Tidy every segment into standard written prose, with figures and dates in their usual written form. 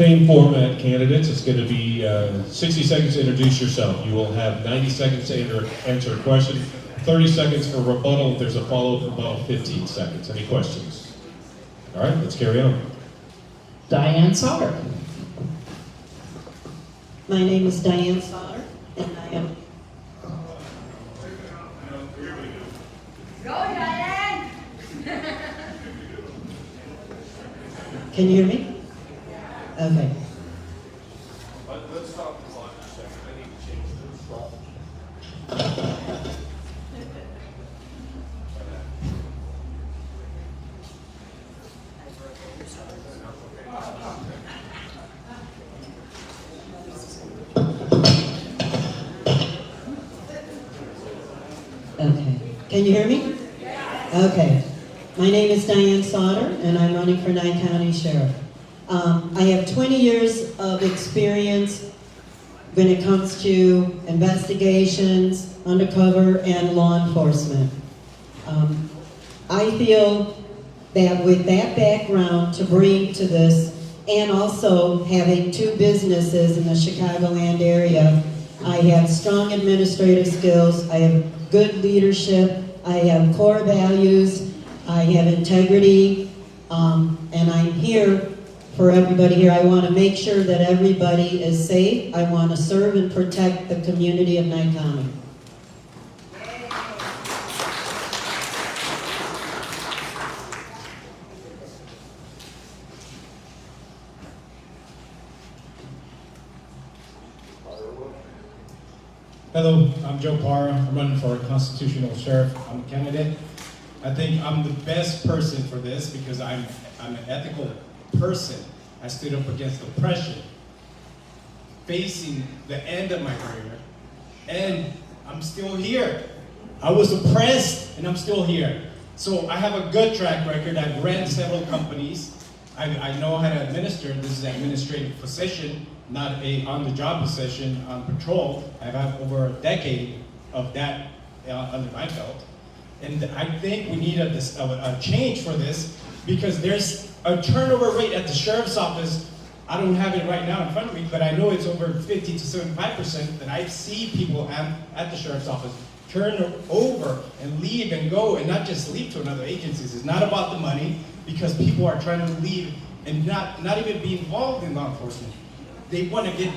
Same format, candidates. It's going to be 60 seconds to introduce yourself. You will have 90 seconds to answer a question, 30 seconds for rebuttal. If there's a follow-up rebuttal, 15 seconds. Any questions? All right, let's carry on. Diane Sauer. My name is Diane Sauer, and I am... Go, Diane! Can you hear me? Okay. Let's stop the clock for a second. I need to change Okay. Can you hear me? Okay. My name is Diane Sauer, and I'm running for Nye County Sheriff. I have 20 years of experience when it comes to investigations, undercover, and law enforcement. I feel that with that background to bring to this, and also having 2 businesses in the Chicagoland area, I have strong administrative skills, I have good leadership, I have core values, I have integrity, and I'm here for everybody here. I want to make sure that everybody is safe. I want to serve and protect the community of Nye County. Hello, I'm Joe Carr. I'm running for a constitutional sheriff. I'm a candidate. I think I'm the best person for this because I'm an ethical person. I stood up against oppression, facing the end of my career, and I'm still here. I was oppressed, and I'm still here. So I have a good track record. I've ran several companies. I know how to administer. This is an administrative position, not a on-the-job position on patrol. I've had over a decade of that under my belt. And I think we need a change for this because there's a turnover rate at the sheriff's office. I don't have it right now in front of me, but I know it's over 50 to 75% that I see people at the sheriff's office turn over and leave and go, and not just leave to another agency. It's not about the money because people are trying to leave and not even be involved in law enforcement. They want to get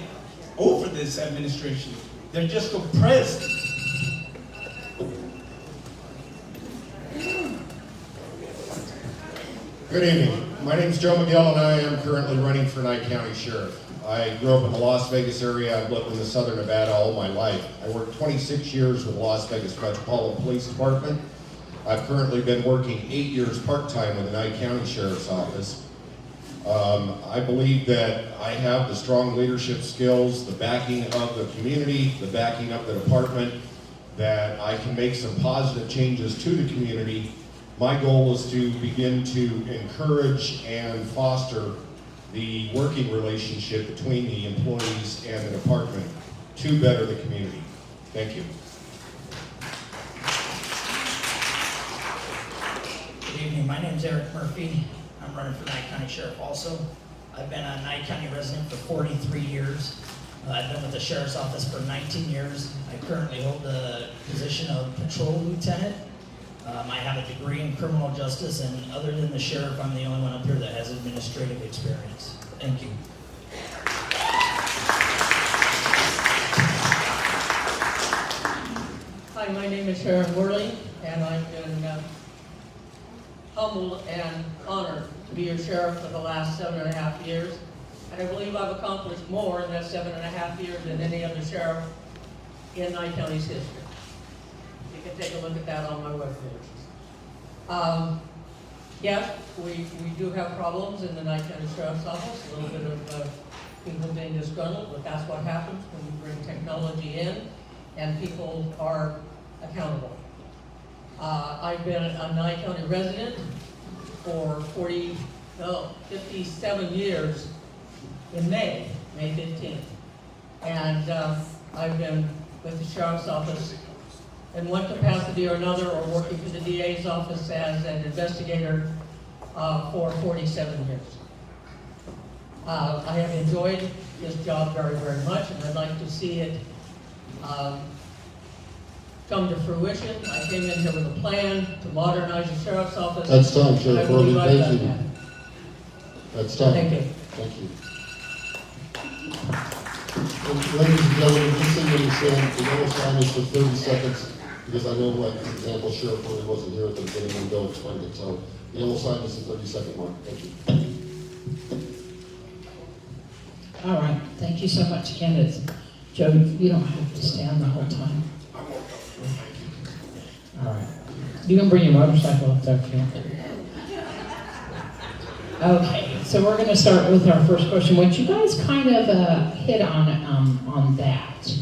over this administration. They're just oppressed. Good evening. My name is Joe Mcgill, and I am currently running for Nye County Sheriff. I grew up in the Las Vegas area. I've lived in the Southern Nevada all my life. I worked 26 years with the Las Vegas Metropolitan Police Department. I've currently been working 8 years part-time with the Nye County Sheriff's Office. I believe that I have the strong leadership skills, the backing of the community, the backing of the department, that I can make some positive changes to the community. My goal is to begin to encourage and foster the working relationship between the employees and the department to better the community. Thank you. Good evening. My name is Eric Murphy. I'm running for Nye County Sheriff also. I've been a Nye County resident for 43 years. I've been with the Sheriff's Office for 19 years. I currently hold the position of Patrol Lieutenant. I have a degree in criminal justice, and other than the sheriff, I'm the only one up here that has administrative experience. Thank you. Hi, my name is Sharon Worley, and I've been humbled and honored to be your sheriff for the last 7.5 years. And I believe I've accomplished more in that 7.5 years than any other sheriff in Nye County's history. You can take a look at that on my webpage. Yes, we do have problems in the Nye County Sheriff's Office, a little bit of people being disgruntled, but that's what happens when we bring technology in and people are accountable. I've been a Nye County resident for 57 years in May 15th. And I've been with the Sheriff's Office in one capacity or another, or working for the DA's office as an investigator for 47 years. I have enjoyed this job very, very much, and I'd like to see it come to fruition. I came in here with a plan to modernize the sheriff's office. That's time, Sheriff I believe Worley. I've Thank done you. that. That's time. Thank you. Thank you. And ladies and gentlemen, just so you understand, the yellow sign is for 30 seconds, because I know, like, for example, Sheriff Worley wasn't here at the beginning and Bill explained it, so the yellow sign is the 30-second mark. Thank you. All right, thank you so much, candidates. Joe, you don't have to stand the whole time. All right. You can bring your motorcycle up there if you want. Okay, so we're going to start with our first question, which you guys kind of hit on that.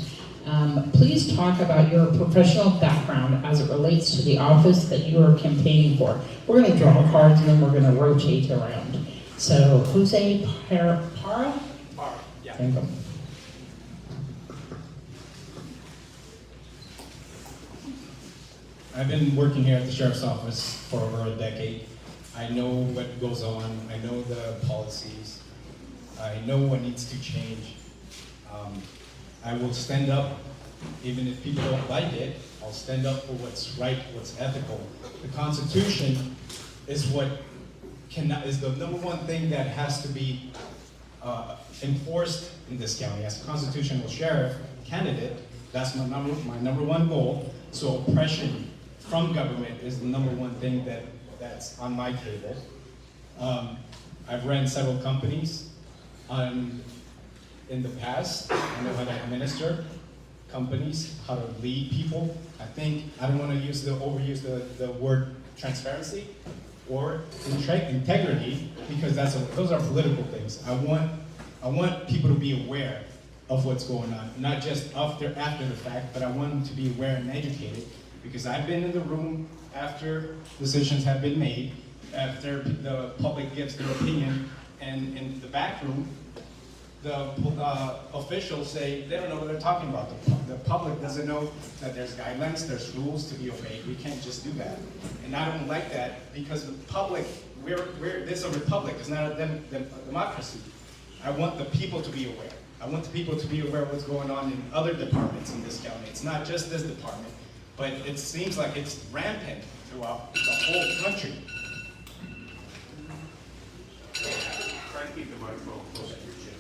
Please talk about your professional background as it relates to the office that you are campaigning for. We're going to draw cards and then we're going to rotate around. So, Jose Parra? Yeah. There you go. I've been working here at the Sheriff's Office for over a decade. I know what goes on, I know the policies, I know what needs to change. I will stand up, even if people don't like it, I'll stand up for what's right, what's ethical. The Constitution is is the number one thing that has to be enforced in this county. As a constitutional sheriff candidate, that's my number one goal. So oppression from government is the number one thing that's on my table. I've ran several companies in the past. I know how to administer companies, how to lead people. I don't want to overuse the word transparency or integrity, because those are political things. I want people to be aware of what's going on, not just after the fact, but I want them to be aware and educated, because I've been in the room after decisions have been made, after the public gives their opinion, and in the back room, the officials say they don't know what they're talking about. The public doesn't know that there's guidelines, there's rules to be obeyed. We can't just do that. And I don't like that, because the public, this is a republic, it's not a democracy. I want the people to be aware. I want the people to be aware of what's going on in other departments in this county. It's not just this department, but it seems like it's rampant throughout the whole country. Try to keep the microphone closer to your chin.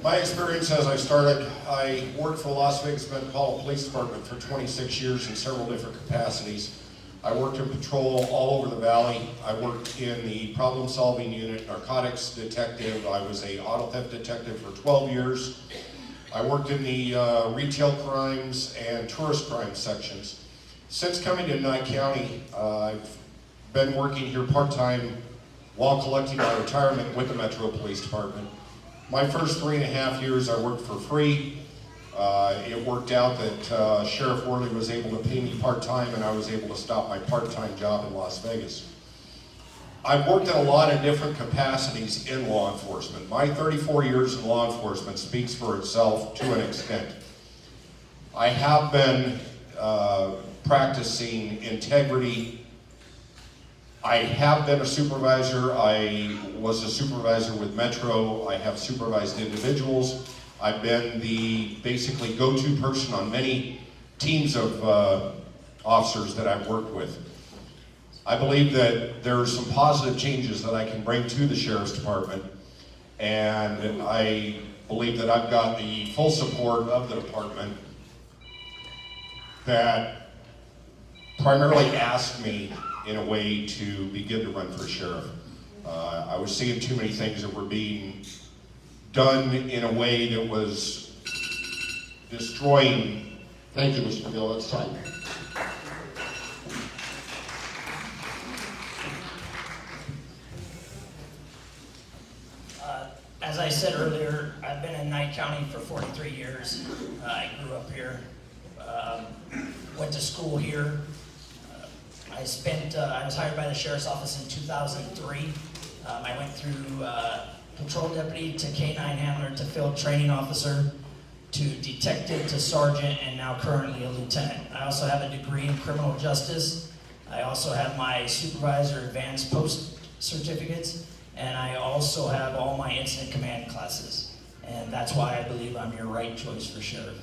My experience as I worked for the Las Vegas Metropolitan Police Department for 26 years in several different capacities. I worked in patrol all over the valley. I worked in the problem-solving unit, narcotics detective. I was a auto theft detective for 12 years. I worked in the retail crimes and tourist crimes sections. Since coming to Nye County, I've been working here part-time while collecting my retirement with the Metro Police Department. My first 3.5 years I worked for free. It worked out that Sheriff Worley was able to pay me part-time, and I was able to stop my part-time job in Las Vegas. I've worked in a lot of different capacities in law enforcement. My 34 years in law enforcement speaks for itself to an extent. I have been practicing integrity. I have been a supervisor. I was a supervisor with Metro. I have supervised individuals. I've been the basically go-to person on many teams of officers that I've worked with. I believe that there are some positive changes that I can bring to the Sheriff's Department, and I believe that I've got the full support of the department that primarily asked me in a way to begin to run for sheriff. I was seeing too many things that were being done in a way that was destroying. Thank you, Mr. Mcgill. That's time. As I said earlier, I've been in Nye County for 43 years. I grew up here, went to school here. I was hired by the Sheriff's Office in 2003. I went through patrol deputy to K-9 handler to field training officer to detective to sergeant, and now currently a lieutenant. I also have a degree in criminal justice I also have my supervisor advanced post certificates, and I also have all my incident command classes. And that's why I believe I'm your right choice for sheriff.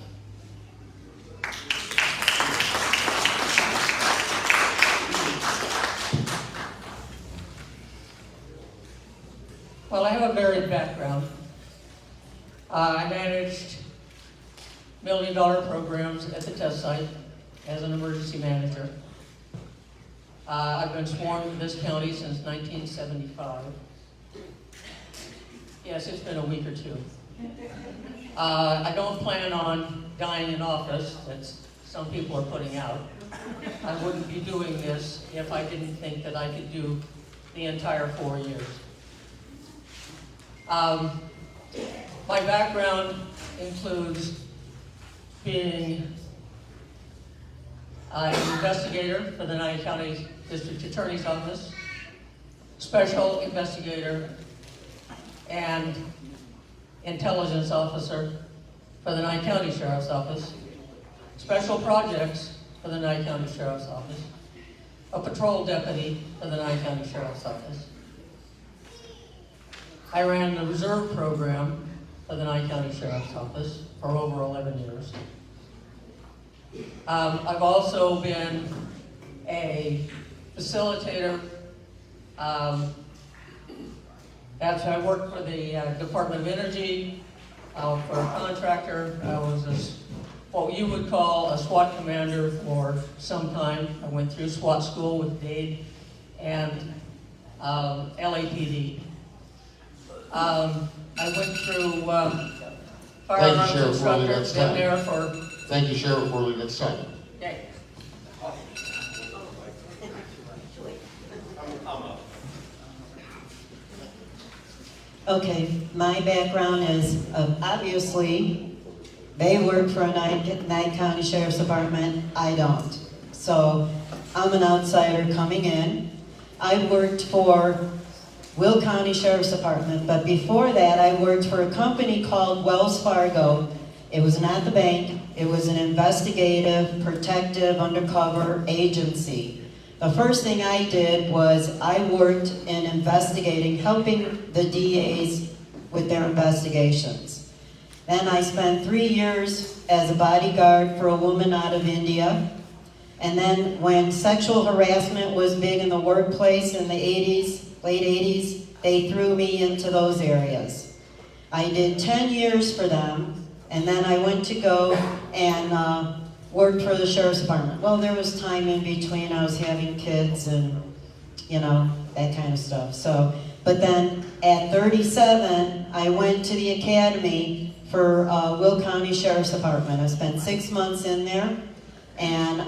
Well, I have a varied background. I managed million-dollar programs at the test site as an emergency manager. I've been sworn to this county since 1975. Yes, it's been a week or two. I don't plan on dying in office, as some people are putting out. I wouldn't be doing this if I didn't think that I could do the entire 4 years. My background includes being an investigator for the Nye County District Attorney's Office, special investigator, and intelligence officer for the Nye County Sheriff's Office, special projects for the Nye County Sheriff's Office, a patrol deputy for the Nye County Sheriff's Office. I ran the reserve program for the Nye County Sheriff's Office for over 11 years. I've also been a facilitator. As I worked for the Department of Energy, for a contractor. I was what you would call a SWAT commander for some time. I went through SWAT school with Dade and LAPD. I went through firearms Sheriff Worley, instructor, that's been time. there for, Thank you, Sheriff Worley, that's time. okay. Okay, my background is, obviously, they work for a Nye County Sheriff's Department, I don't. So, I'm an outsider coming in. I worked for Will County Sheriff's Department, but before that, I worked for a company called Wells Fargo. It was not the bank, it was an investigative, protective, undercover agency. The first thing I did was I worked in investigating, helping the DAs with their investigations. Then I spent 3 years as a bodyguard for a woman out of India. And then when sexual harassment was big in the workplace in the 80s, late 80s, they threw me into those areas. I did 10 years for them, and then I went to go and worked for the Sheriff's Department. Well, there was time in between. I was having kids and, you know, that kind of stuff. So, but then at 37, I went to the academy for Will County Sheriff's Department. I spent 6 months in there, and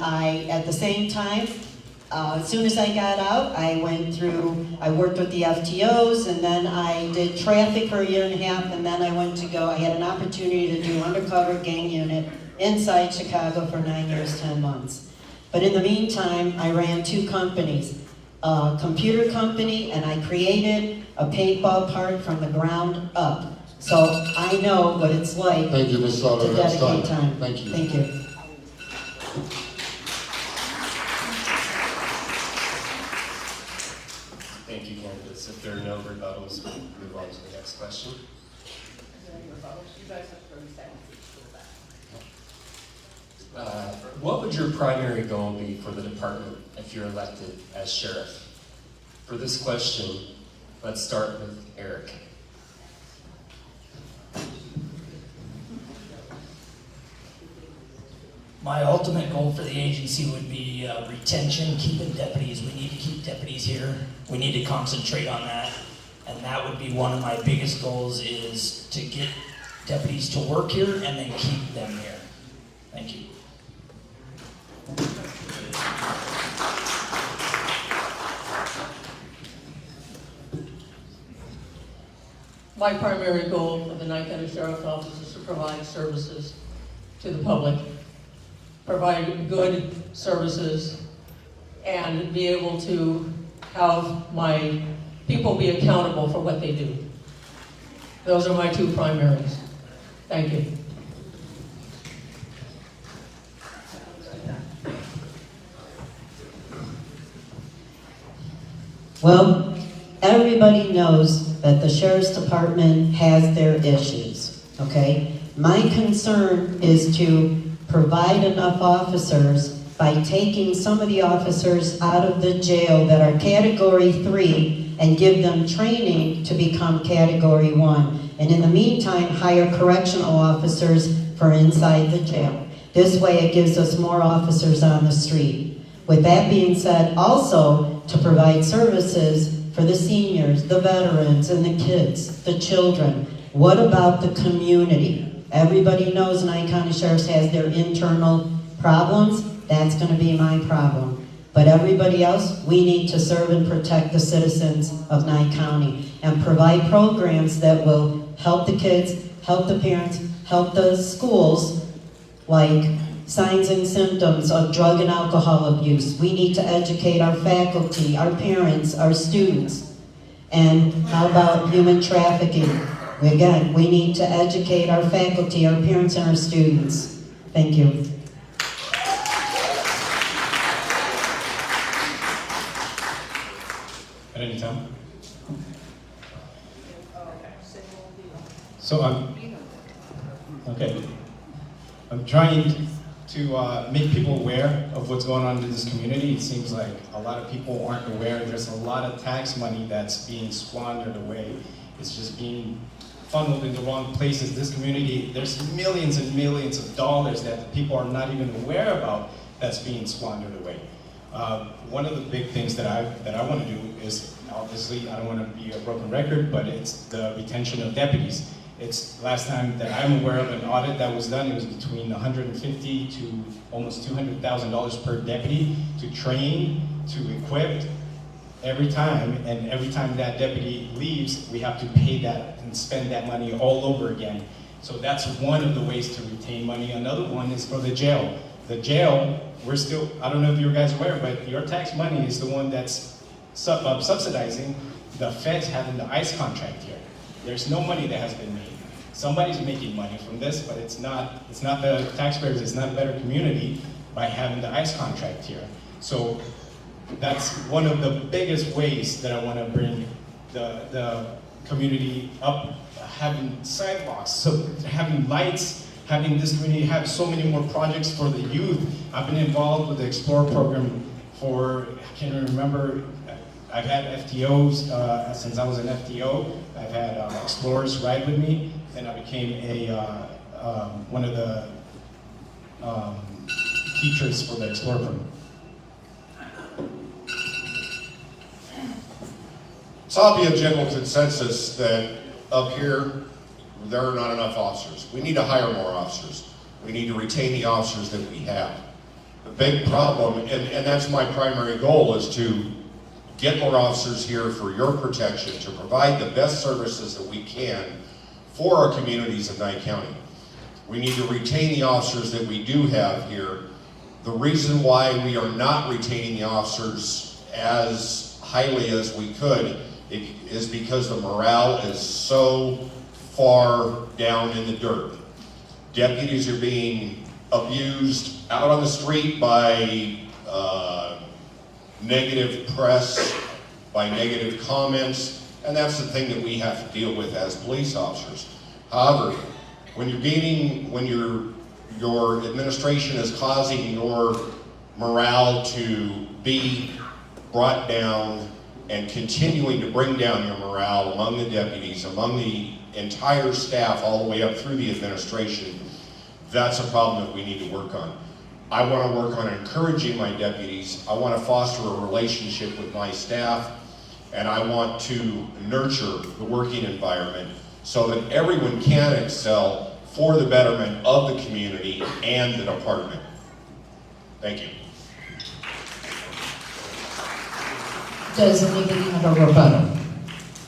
at the same time, as soon as I got out, I worked with the FTOs, and then I did traffic for a year and a half, and then I had an opportunity to do undercover gang unit inside Chicago for 9 years, 10 months. But in the meantime, I ran 2 companies, a computer company, and I created a paintball park from the ground up. So I know what it's like Thank you, Ms. Sauter, to that's dedicate time. time. Thank you. Thank you. Thank you, candidates. If there are no rebuttals, we'll move on to the next question. You guys have 30 seconds. What would your primary goal be for the department if you're elected as sheriff? For this question, let's start with Eric. My ultimate goal for the agency would be retention, keeping deputies. We need to keep deputies here. We need to concentrate on that. And that would be one of my biggest goals, is to get deputies to work here and then keep them here. Thank you. My primary goal for the Nye County Sheriff's Office is to provide services to the public, provide good services, and be able to have my people be accountable for what they do. Those are my 2 primaries. Thank you. Well, everybody knows that the sheriff's department has their issues, okay? My concern is to provide enough officers by taking some of the officers out of the jail that are Category 3 and give them training to become Category 1. And in the meantime, hire correctional officers for inside the jail. This way it gives us more officers on the street. With that being said, also to provide services for the seniors, the veterans, and the kids, the children. What about the community? Everybody knows Nye County Sheriff's has their internal problems. That's going to be my problem. But everybody else, we need to serve and protect the citizens of Nye County and provide programs that will help the kids, help the parents, help the schools, like signs and symptoms of drug and alcohol abuse. We need to educate our faculty, our parents, our students. And how about human trafficking? Again, we need to educate our faculty, our parents, and our students. Thank you. At any time. So I'm trying to make people aware of what's going on in this community. It seems like a lot of people aren't aware. There's a lot of tax money that's being squandered away. It's just being funneled in the wrong places. This community, there's millions and millions of dollars that the people are not even aware about that's being squandered away. One of the big things that I want to do is, obviously, I don't want to be a broken record, but it's the retention of deputies. It's last time that I'm aware of an audit that was done, it was between $150,000 to almost $200,000 per deputy to train, to equip every time, and every time that deputy leaves, we have to pay that and spend that money all over again. So that's one of the ways to retain money. Another one is for the jail. The jail, we're still, I don't know if you guys are aware, but your tax money is the one that's subsidizing the feds having the ICE contract here. There's no money that has been made. Somebody's making money from this, but it's not the taxpayers, it's not a better community by having the ICE contract here. So that's one of the biggest ways that I want to bring the community up, having sidewalks, so having lights, having this community have so many more projects for the youth. I've been involved with the Explore program for, I can't even remember, I've had FTOs since I was an FTO. I've had Explorers ride with me, and I became one of the teachers for the Explore program. It's obvious general consensus that up here, there are not enough officers. We need to hire more officers. We need to retain the officers that we have. The big problem, and that's my primary goal, is to get more officers here for your protection, to provide the best services that we can for our communities of Nye County. We need to retain the officers that we do have here. The reason why we are not retaining the officers as highly as we could is because the morale is so far down in the dirt. Deputies are being abused out on the street by negative press, by negative comments, and that's the thing that we have to deal with as police officers. However, when your administration is causing your morale to be brought down and continuing to bring down your morale among the deputies, among the entire staff, all the way up through the administration, that's a problem that we need to work on. I want to work on encouraging my deputies. I want to foster a relationship with my staff, and I want to nurture the working environment so that everyone can excel for the betterment of the community and the department. Thank you. Does anybody have a rebuttal?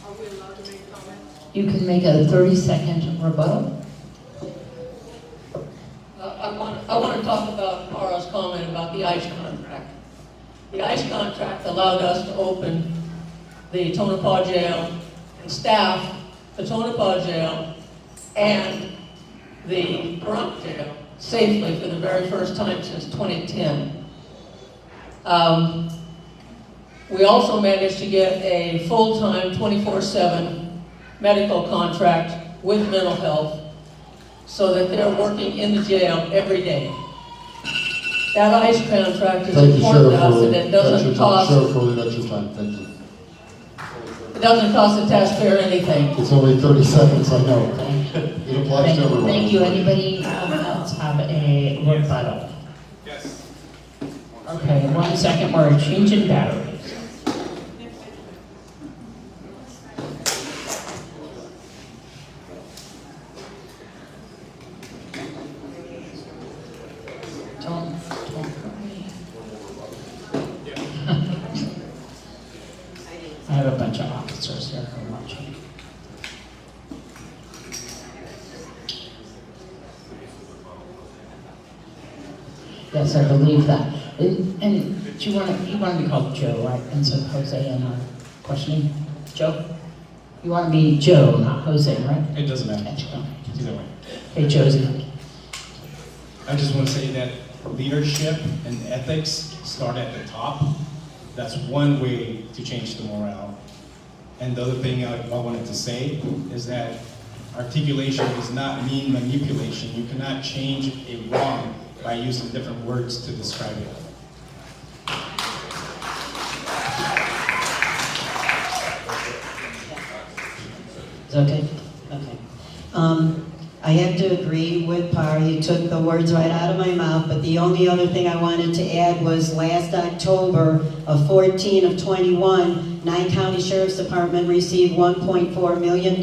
Are we allowed to make comments? You can make a 30-second rebuttal. I want to talk about Carr's comment about the ICE contract. The ICE contract allowed us to open the Tonopah jail and staff the Tonopah jail and the Pahrump jail safely for the very first time since 2010. We also managed to get a full-time 24/7 medical contract with mental health so that they're working in the jail every day. That ICE contract is Thank you, important Sheriff to us, and Worley. it That's doesn't your time. cost, Sheriff Worley, that's your time. Thank you. it doesn't cost the taxpayer anything. It's only 30 seconds, I know. It applies to everyone. Thank you. Anybody else have a rebuttal? Yes. Okay, 1 second, we're changing batteries. Don't hurry. I have a bunch of officers here who are watching. Yes, I believe that. And do you want to be called Joe, right? Instead of Jose in our questioning? Joe? You want to be Joe, not Jose, right? It doesn't matter. Okay. Either way. Hey, Josie. I just want to say that leadership and ethics start at the top. That's one way to change the morale. And the other thing I wanted to say is that articulation does not mean manipulation. You cannot change a wrong by using different words to describe it. Is that okay? Okay. I have to agree with Carr. You took the words right out of my mouth, but the only other thing I wanted to add was last October of 14 of 21, Nye County Sheriff's Department received $1.4 million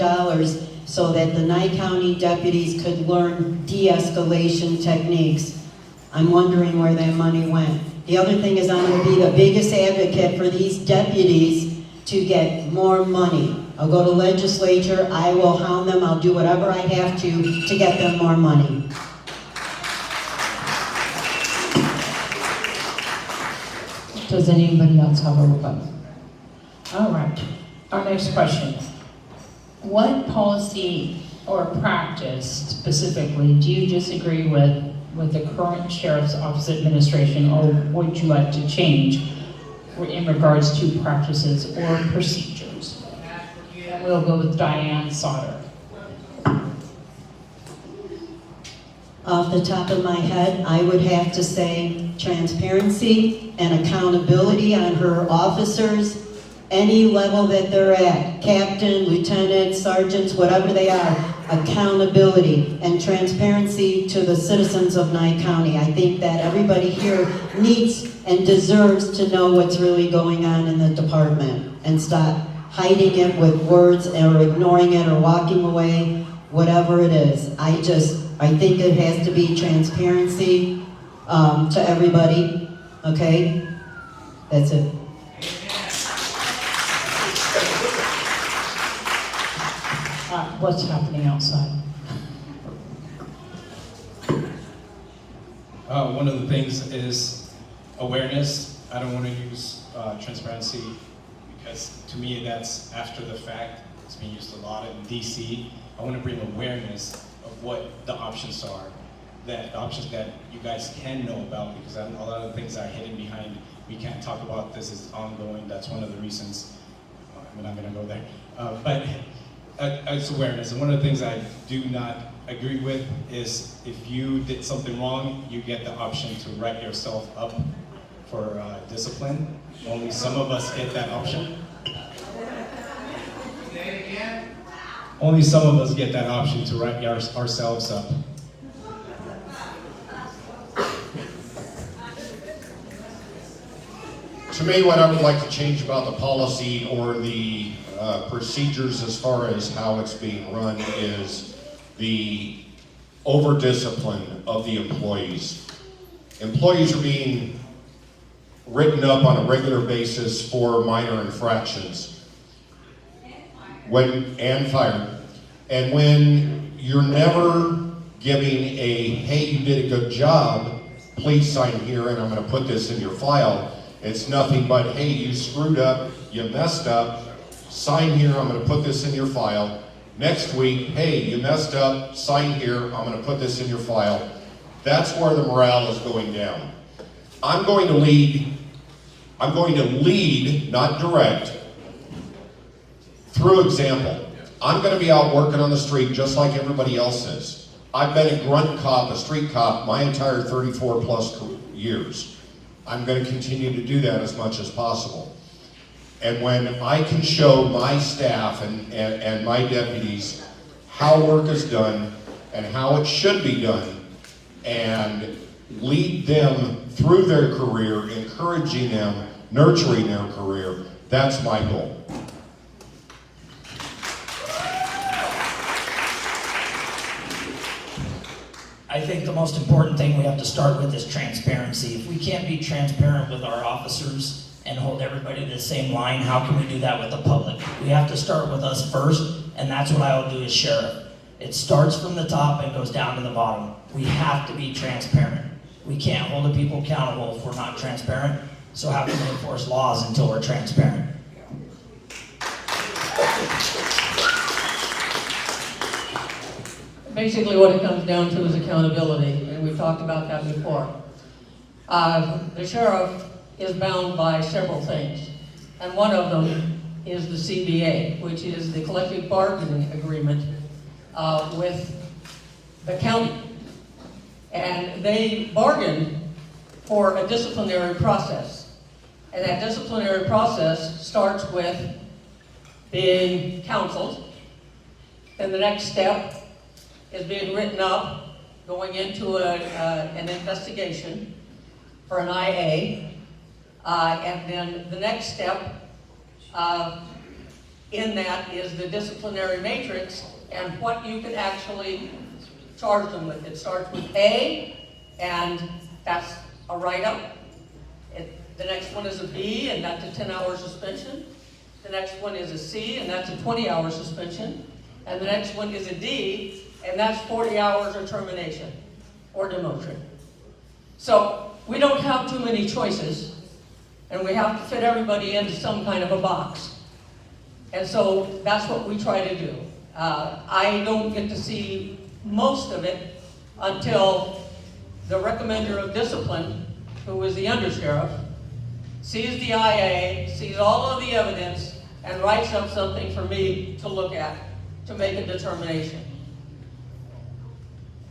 so that the Nye County deputies could learn de-escalation techniques. I'm wondering where that money went. The other thing is I'm going to be the biggest advocate for these deputies to get more money. I'll go to legislature, I will hound them, I'll do whatever I have to get them more money. Does anybody else have a rebuttal? All right, our next question. What policy or practice specifically do you disagree with the current Sheriff's Office administration, or would you like to change in regards to practices or procedures? And we'll go with Diane Sauer. Off the top of my head, I would have to say transparency and accountability on her officers, any level that they're at, captain, lieutenant, sergeants, whatever they are, accountability and transparency to the citizens of Nye County. I think that everybody here needs and deserves to know what's really going on in the department and stop hiding it with words or ignoring it or walking away, whatever it is. I think it has to be transparency to everybody, okay? That's it. What's happening outside? One of the things is awareness. I don't want to use transparency because to me that's after the fact. It's been used a lot in DC. I want to bring awareness of what the options are, that options that you guys can know about, because a lot of things are hidden behind. We can't talk about this, it's ongoing. That's one of the reasons. I'm not going to go there. But it's awareness. And one of the things I do not agree with is if you did something wrong, you get the option to write yourself up for discipline. Only some of us get that option. Only some of us get that option to write ourselves up. To me, what I would like to change about the policy or the procedures as far as how it's being run is the over-discipline of the employees. Employees are being written up on a regular basis for minor infractions and fired. And when you're never giving a, hey, you did a good job, please sign here and I'm going to put this in your file. It's nothing but, hey, you screwed up, you messed up, sign here, I'm going to put this in your file. Next week, hey, you messed up, sign here, I'm going to put this in your file. That's where the morale is going down. I'm going to lead I'm going to lead, not direct, through example. I'm going to be out working on the street just like everybody else is. I've been a grunt cop, a street cop, my entire 34 plus years. I'm going to continue to do that as much as possible. And when I can show my staff and my deputies how work is done and how it should be done, and lead them through their career, encouraging them, nurturing their career, that's my goal. I think the most important thing we have to start with is transparency. If we can't be transparent with our officers and hold everybody to the same line, how can we do that with the public? We have to start with us first, and that's what I will do as sheriff. It starts from the top and goes down to the bottom. We have to be transparent. We can't hold the people accountable if we're not transparent, so how can we enforce laws until we're transparent? Basically, what it comes down to is accountability, and we've talked about that before. The sheriff is bound by several things, and one of them is the CBA, which is the collective bargaining agreement with the county. And they bargained for a disciplinary process, and that disciplinary process starts with being counseled, and the next step is being written up, going into an investigation for an IA, and then the next step in that is the disciplinary matrix and what you can actually charge them with. It starts with A, and that's a write-up. The next one is a B, and that's a 10-hour suspension. The next one is a C, and that's a 20-hour suspension. And the next one is a D, and that's 40 hours of termination or demotion. So we don't have too many choices, and we have to fit everybody into some kind of a box. And so that's what we try to do. I don't get to see most of it until the recommender of discipline, who is the undersheriff, sees the IA, sees all of the evidence, and writes up something for me to look at to make a determination.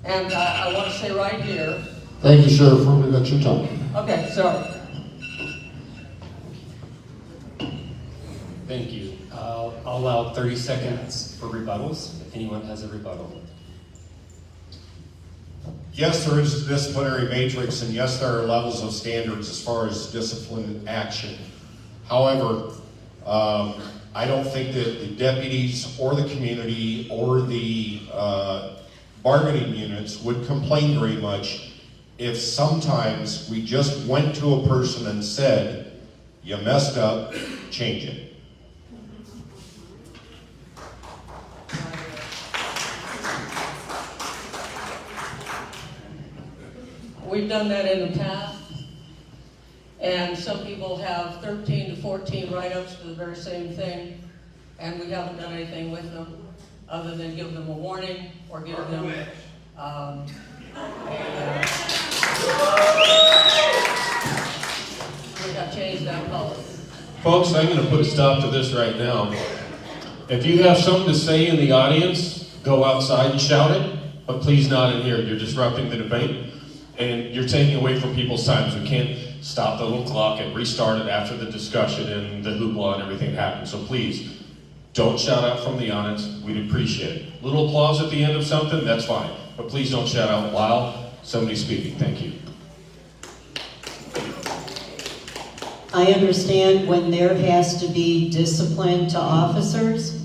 And I want to say right here. Thank you, Sheriff. We've got your time. Okay, sorry. Thank you. I'll allow 30 seconds for rebuttals, if anyone has a rebuttal. Yes, there is a disciplinary matrix, and yes, there are levels of standards as far as discipline action. However, I don't think that the deputies or the community or the bargaining units would complain very much if sometimes we just went to a person and said, you messed up, change it. We've done that in the past, and some people have 13 to 14 write-ups for the very same thing, and we haven't done anything with them other than give them a warning or give them we have changed that policy. Folks, I'm going to put a stop to this right now. If you have something to say in the audience, go outside and shout it, but please not in here. You're disrupting the debate, and you're taking away from people's times. We can't stop the little clock and restart it after the discussion and the hoopla and everything happens. So please, don't shout out from the audience. We'd appreciate it. Little applause at the end of something, that's fine. But please don't shout out while somebody's speaking. Thank you. I understand when there has to be discipline to officers,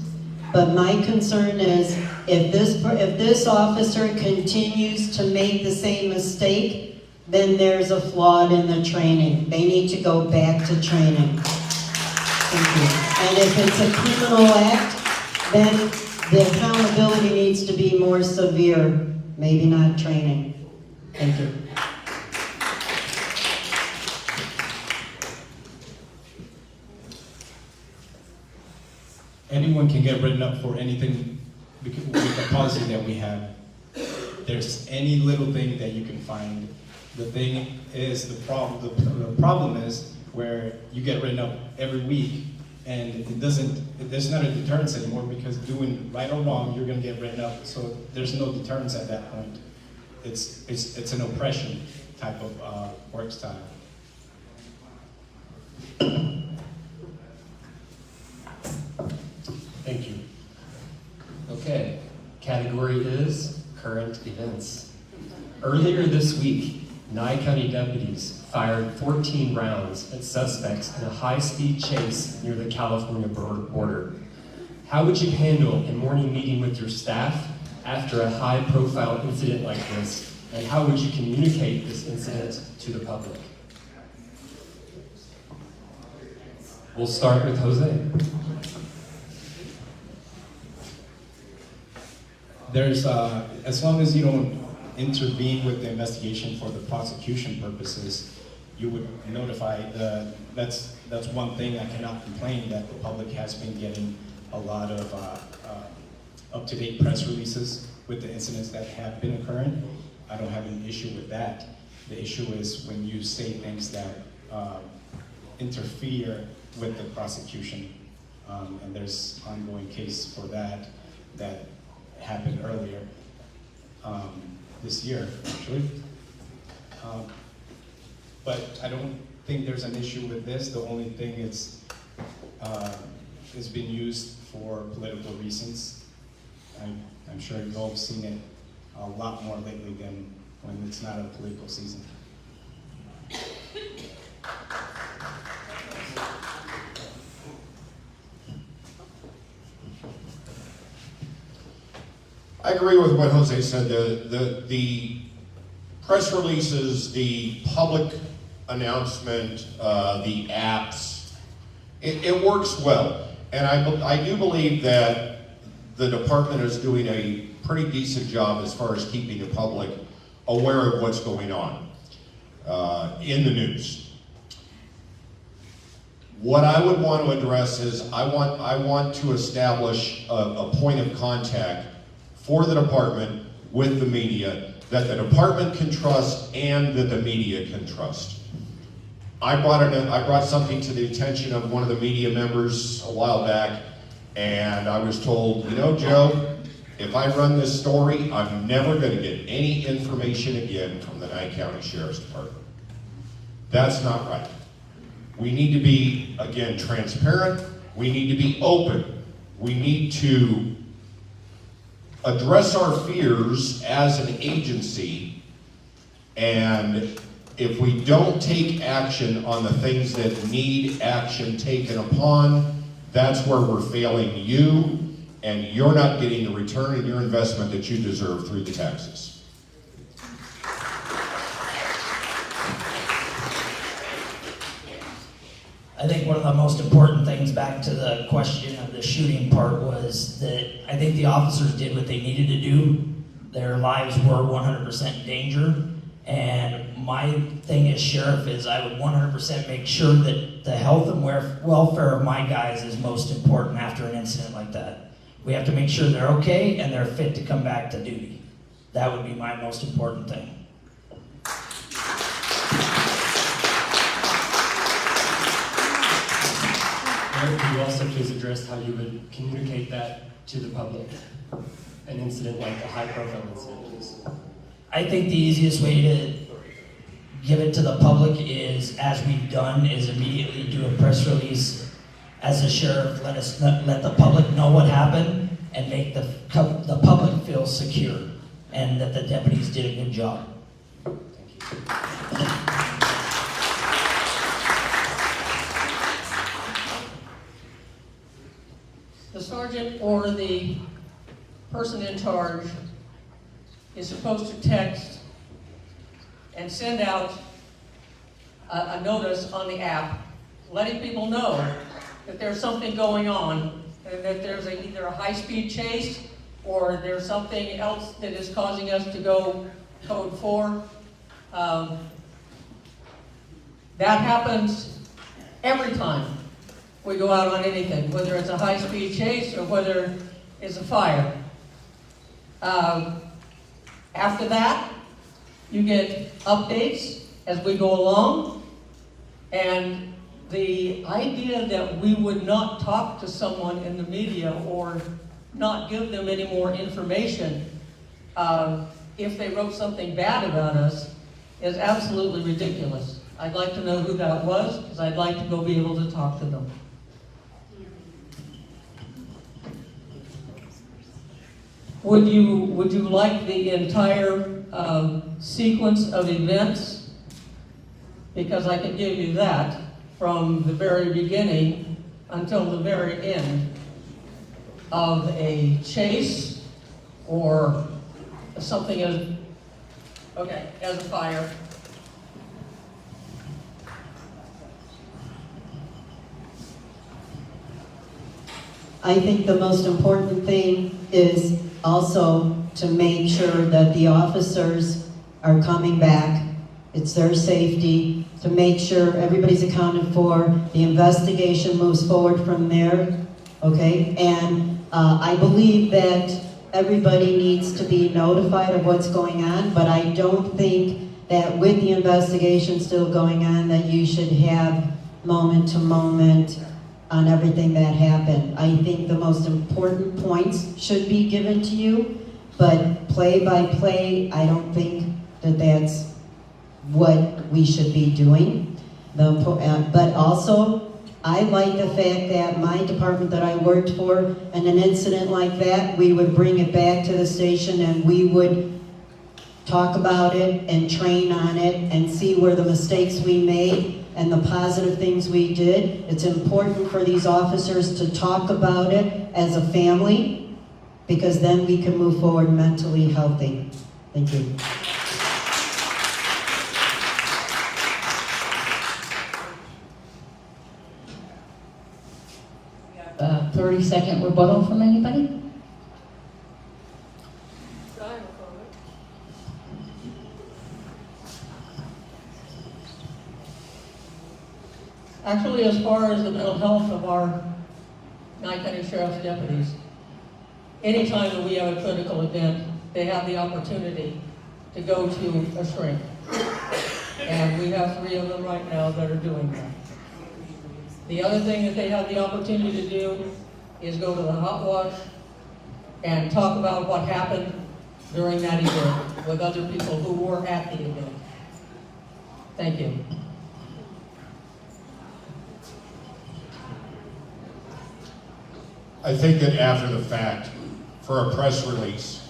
but my concern is if this officer continues to make the same mistake, then there's a flaw in the training. They need to go back to training. Thank you. And if it's a criminal act, then the accountability needs to be more severe, maybe not training. Thank you. Anyone can get written up for anything with the policy that we have. There's any little thing that you can find. The thing is, the problem is where you get written up every week, and there's not a deterrence anymore, because doing right or wrong, you're gonna get written up, so there's no deterrence at that point. It's an oppression type of work style. Thank you. Okay, category is current events. Earlier this week, Nye County deputies fired 14 rounds at suspects in a high-speed chase near the California border. How would you handle a morning meeting with your staff after a high-profile incident like this, and how would you communicate this incident to the public? We'll start with Jose. There's, as long as you don't intervene with the investigation for the prosecution purposes, you would notify that's one thing I cannot complain, that the public has been getting a lot of up-to-date press releases with the incidents that have been occurring. I don't have an issue with that. The issue is when you say things that interfere with the prosecution, and there's ongoing case for that happened earlier this year, actually. But I don't think there's an issue with this. The only thing is, it's been used for political reasons. I'm sure you've all seen it a lot more lately than when it's not a political season. I agree with what Jose said. The press releases, the public announcement, the apps, it works well. And I do believe that the department is doing a pretty decent job as far as keeping the public aware of what's going on in the news. What I would want to address is I want to establish a point of contact for the department with the media that the department can trust and that the media can trust. I brought something to the attention of one of the media members a while back, and I was told, you know, Joe, if I run this story, I'm never going to get any information again from the Nye County Sheriff's Department. That's not right. We need to be, again, transparent. We need to be open. We need to address our fears as an agency, and if we don't take action on the things that need action taken upon, that's where we're failing you, and you're not getting the return on your investment that you deserve through the taxes. I think one of the most important things, back to the question of the shooting part, was that I think the officers did what they needed to do. Their lives were 100% in danger. And my thing as sheriff is I would 100% make sure that the health and welfare of my guys is most important after an incident like that. We have to make sure they're okay and they're fit to come back to duty. That would be my most important thing. Eric, could you also please address how you would communicate that to the public? An incident like a high-profile incident, please. I think the easiest way to give it to the public is, as we've done, is immediately do a press release as a sheriff. Let the public know what happened and make the public feel secure, and that the deputies did a good job. Thank you. The sergeant or the person in charge is supposed to text and send out a notice on the app, letting people know that there's something going on, and that there's either a high-speed chase or there's something else that is causing us to go code 4. That happens every time we go out on anything, whether it's a high-speed chase or whether it's a fire. After that, you get updates as we go along, and The idea that we would not talk to someone in the media or not give them any more information if they wrote something bad about us is absolutely ridiculous. I'd like to know who that was, because I'd like to go be able to talk to them. Would you like the entire sequence of events? Because I can give you that from the very beginning until the very end of a chase or something as a fire. I think the most important thing is also to make sure that the officers are coming back. It's their safety, to make sure everybody's accounted for, the investigation moves forward from there, okay? And I believe that everybody needs to be notified of what's going on, but I don't think that with the investigation still going on that you should have moment to moment on everything that happened. I think the most important points should be given to you, but play by play, I don't think that that's what we should be doing. But also, I like the fact that my department that I worked for, in an incident like that, we would bring it back to the station and we would talk about it and train on it and see where the mistakes we made and the positive things we did. It's important for these officers to talk about it as a family, because then we can move forward mentally healthy. Thank you. 30-second rebuttal from anybody? I have a comment. Actually, as far as the mental health of our Nye County Sheriff's deputies, anytime that we have a critical event, they have the opportunity to go to a shrink. And we have 3 of them right now that are doing that. The other thing that they have the opportunity to do is go to the hot wash and talk about what happened during that event with other people who were at the event. Thank you. I think that after the fact, for a press release,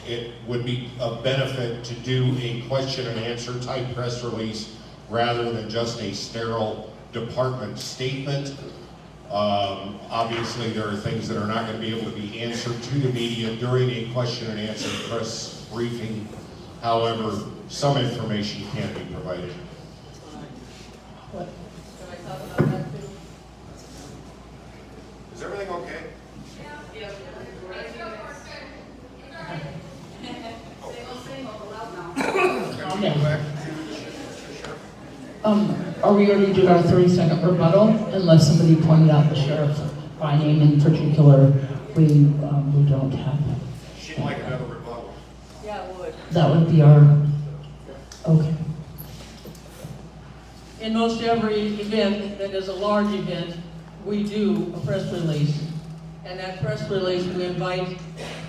it would be a benefit to do a question and answer type press release rather than just a sterile department statement. Obviously, there are things that are not going to be able to be answered to the media during a question and answer press briefing. However, some information can be provided. What? Can I talk about that too? Is everything okay? Yes. Are we already doing our 30-second rebuttal? Unless somebody pointed out the sheriff by name in particular, we don't have. She'd like another rebuttal. Yeah, it would. That would be our, okay. In most every event that is a large event, we do a press release. And that press release, we invite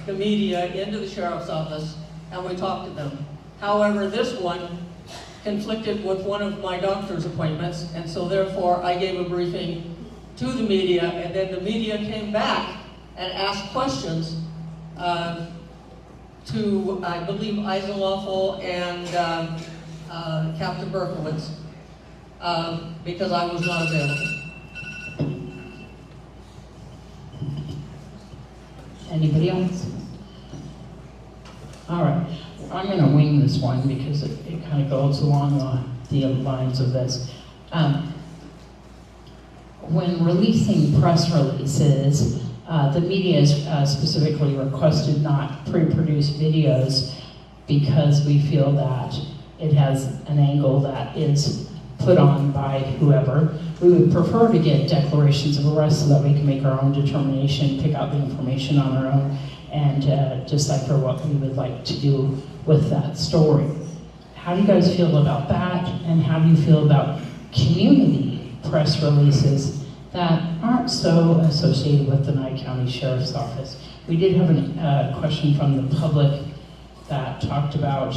the media into the sheriff's office and we talk to them. However, this one conflicted with one of my doctor's appointments, and so therefore I gave a briefing to the media, and then the media came back and asked questions to, I believe, Eisenloffel and Captain Berkowitz, because I was not available. Anybody else? All right, I'm going to wing this one because it kind of goes along the lines of this. When releasing press releases, the media is specifically requested not pre-produce videos because we feel that it has an angle that is put on by whoever. We would prefer to get declarations of arrest so that we can make our own determination, pick out the information on our own, and decipher what we would like to do with that story. How do you guys feel about that? And how do you feel about community press releases that aren't so associated with the Nye County Sheriff's Office. We did have a question from the public that talked about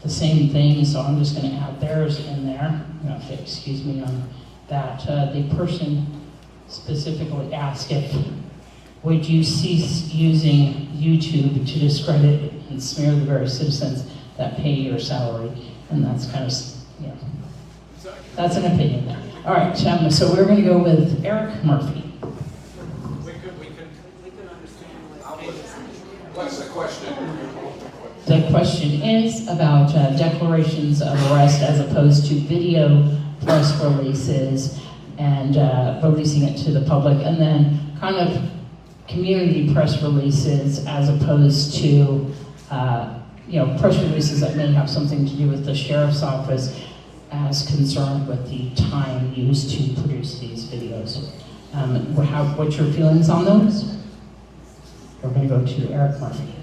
the same thing, so I'm just going to add theirs in there. Excuse me on that. The person specifically asked if would you cease using YouTube to discredit and smear the very citizens that pay your salary, and that's kind of, that's an opinion there. All right, so we're going to go with Eric Murphy. What's the question? The question is about declarations of arrest as opposed to video press releases and releasing it to the public, and then kind of community press releases as opposed to press releases that may have something to do with the sheriff's office as concerned with the time used to produce these videos. What's your feelings on those? We're going to go to Eric Murphy.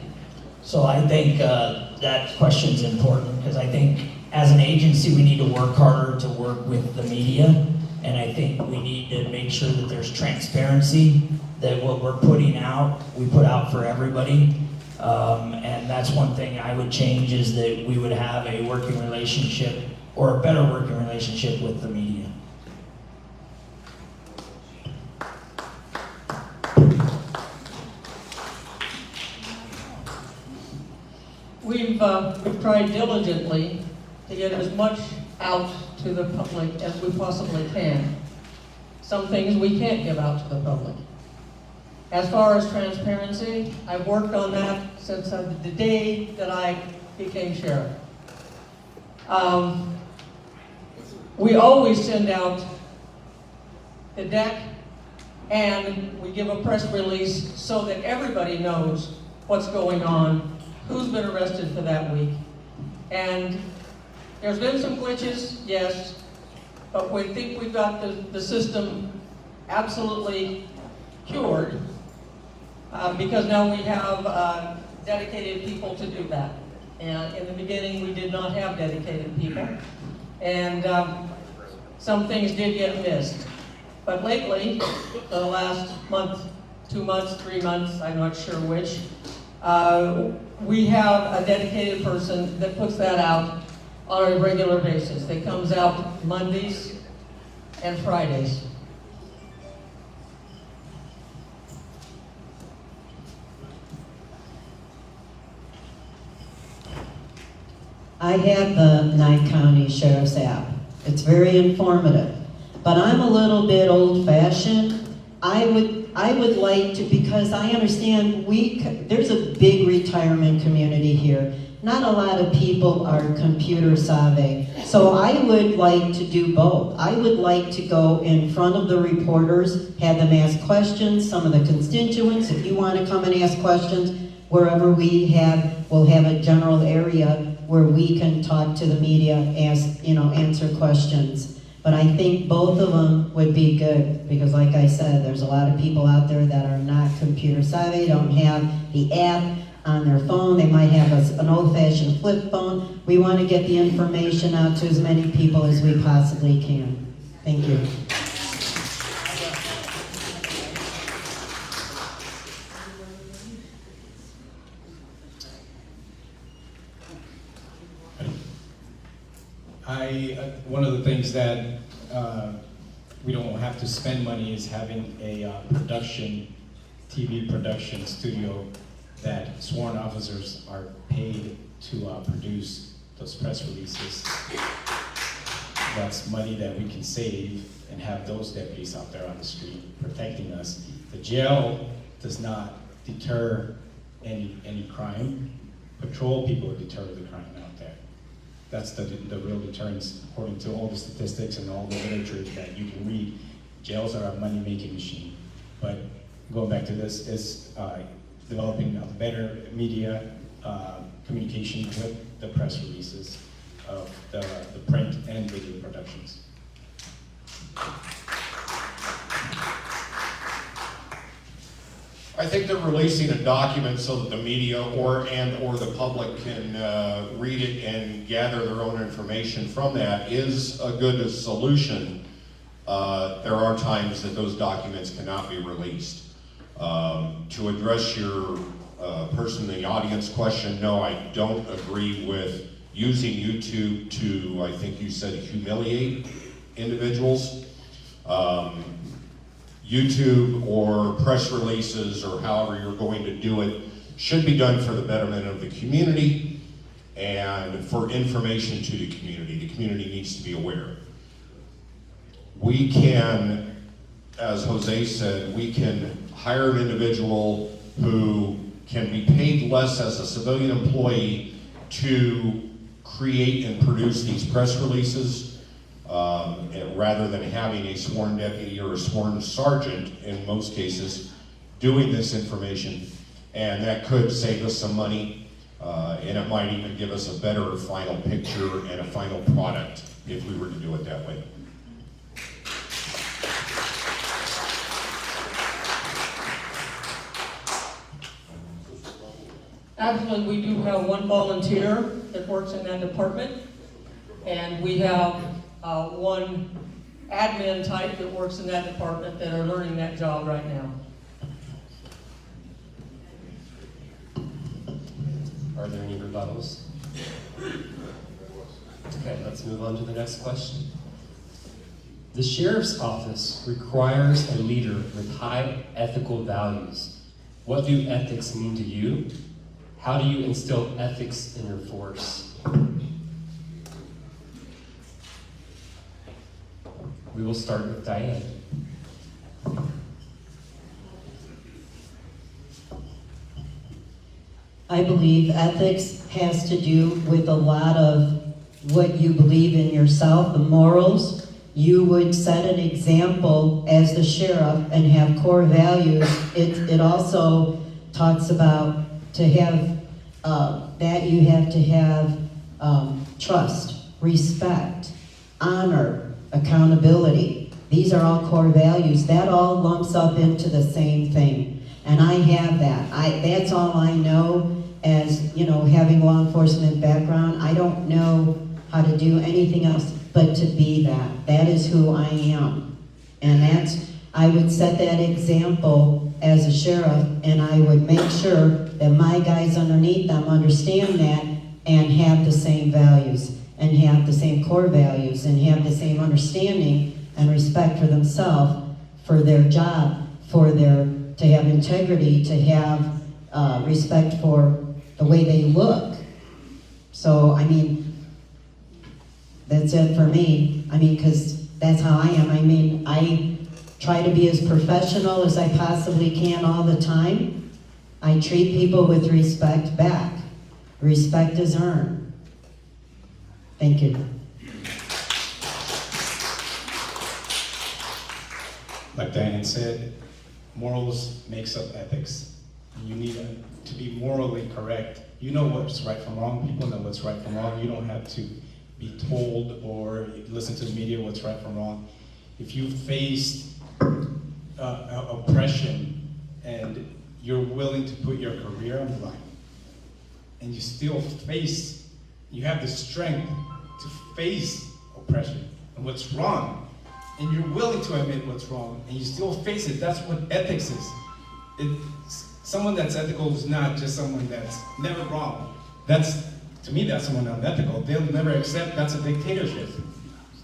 So I think that question's important because I think as an agency we need to work harder to work with the media, and I think we need to make sure that there's transparency, that what we're putting out, we put out for everybody. And that's one thing I would change, is that we would have a working relationship or a better working relationship with the media. We've tried diligently to get as much out to the public as we possibly can. Some things we can't give out to the public. As far as transparency, I've worked on that since the day that I became sheriff. We always send out the deck and we give a press release so that everybody knows what's going on, who's been arrested for that week. And there's been some glitches, yes, but we think we've got the system absolutely cured because now we have dedicated people to do that. And in the beginning, we did not have dedicated people. And some things did get missed. But lately, the last month, 2 months, 3 months, I'm not sure which, we have a dedicated person that puts that out on a regular basis. That comes out Mondays and Fridays. I have the Nye County Sheriff's app. It's very informative, but I'm a little bit old-fashioned. I would like to, because I understand there's a big retirement community here. Not a lot of people are computer savvy, so I would like to do both. I would like to go in front of the reporters, have them ask questions, some of the constituents, if you want to come and ask questions, wherever we'll have a general area where we can talk to the media, answer questions. But I think both of them would be good, because like I said, there's a lot of people out there that are not computer savvy, don't have the app on their phone. They might have an old-fashioned flip phone. We want to get the information out to as many people as we possibly can. Thank you. One of the things that we don't have to spend money is having a TV production studio that sworn officers are paid to produce those press releases. That's money that we can save and have those deputies out there on the street protecting us. The jail does not deter any crime. Patrol people deter the crime out there. That's the real deterrence, according to all the statistics and all the literature that you can read. Jails are a money-making machine. But going back to this, is developing a better media communication with the press releases of the print and video productions. I think that releasing a document so that the media or the public can read it and gather their own information from that is a good solution. There are times that those documents cannot be released. To address your person in the audience question, no, I don't agree with using YouTube to, I think you said, humiliate individuals. YouTube or press releases or however you're going to do it should be done for the betterment of the community and for information to the community. The community needs to be aware. We can, as Jose said, we can hire an individual who can be paid less as a civilian employee to create and produce these press releases. Rather than having a sworn deputy or a sworn sergeant, in most cases, doing this information. And that could save us some money, and it might even give us a better final picture and a final product if we were to do it that way. Actually, we do have one volunteer that works in that department, and we have one admin type that works in that department that are learning that job right now. Are there any rebuttals? Okay, let's move on to the next question. The sheriff's office requires a leader with high ethical values. What do ethics mean to you? How do you instill ethics in your force? We will start with Diane. I believe ethics has to do with a lot of what you believe in yourself, the morals. You would set an example as the sheriff and have core values. It also talks about to have that you have to have trust, respect, honor, accountability. These are all core values. That all lumps up into the same thing. And I have that. That's all I know as, having law enforcement background. I don't know how to do anything else but to be that. That is who I am. And I would set that example as a sheriff, and I would make sure that my guys underneath them understand that and have the same values, and have the same core values, and have the same understanding and respect for themselves, for their job, to have integrity, to have respect for the way they look. So, that's it for me. Because that's how I am. I try to be as professional as I possibly can all the time. I treat people with respect back. Respect is earned. Thank you. Like Diane said, morals makes up ethics. You need to be morally correct. You know what's right from wrong. People know what's right from wrong. You don't have to be told or listen to the media what's right from wrong. If you face oppression and you're willing to put your career on the line, and you have the strength to face oppression and what's wrong, and you're willing to admit what's wrong, and you still face it, that's what ethics is. Someone that's ethical is not just someone that's never wrong. To me, that's someone unethical. They'll never accept, that's a dictatorship.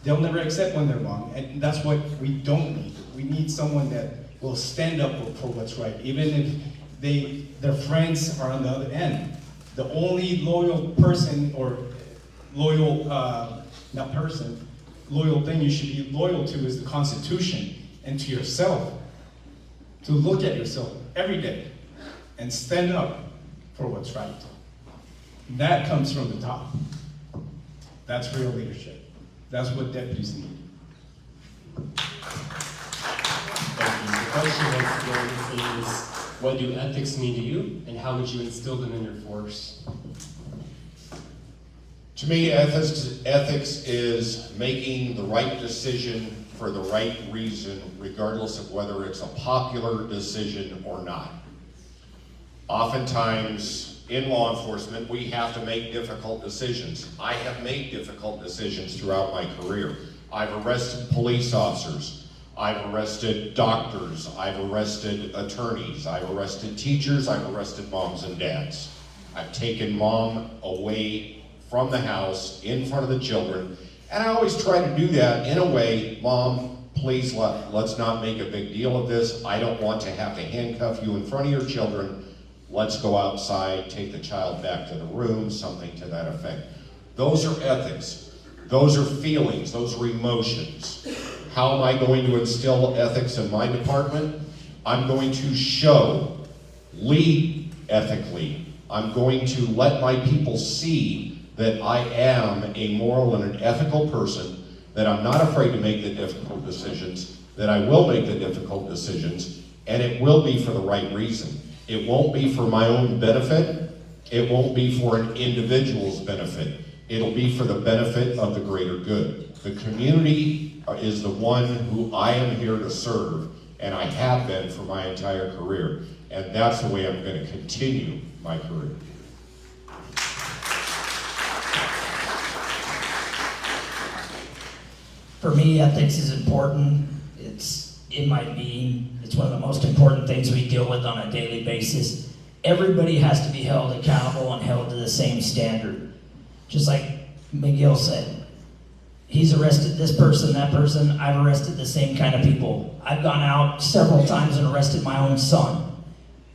They'll never accept when they're wrong, and that's what we don't need. We need someone that will stand up for what's right, even if their friends are on the other end. The only loyal person or loyal thing you should be loyal to is the Constitution and to yourself. To look at yourself every day and stand up for what's right. That comes from the top. That's real leadership. That's what deputies need. Thank you. The question once again is, what do ethics mean to you, and how would you instill them in your force? To me, ethics is making the right decision for the right reason, regardless of whether it's a popular decision or not. Oftentimes, in law enforcement, we have to make difficult decisions. I have made difficult decisions throughout my career. I've arrested police officers. I've arrested doctors. I've arrested attorneys. I've arrested teachers. I've arrested moms and dads. I've taken mom away from the house in front of the children. And I always try to do that in a way, Mom, please let's not make a big deal of this. I don't want to have to handcuff you in front of your children. Let's go outside, take the child back to the room, something to that effect. Those are ethics. Those are feelings. Those are emotions. How am I going to instill ethics in my department? I'm going to lead ethically. I'm going to let my people see that I am a moral and an ethical person, that I'm not afraid to make the difficult decisions, that I will make the difficult decisions, and it will be for the right reason. It won't be for my own benefit. It won't be for an individual's benefit. It'll be for the benefit of the greater good. The community is the one who I am here to serve, and I have been for my entire career. And that's the way I'm going to continue my career. For me, ethics is important. It's in my being. It's one of the most important things we deal with on a daily basis. Everybody has to be held accountable and held to the same standard. Just like Mcgill said, he's arrested this person, that person. I've arrested the same kind of people. I've gone out several times and arrested my own son.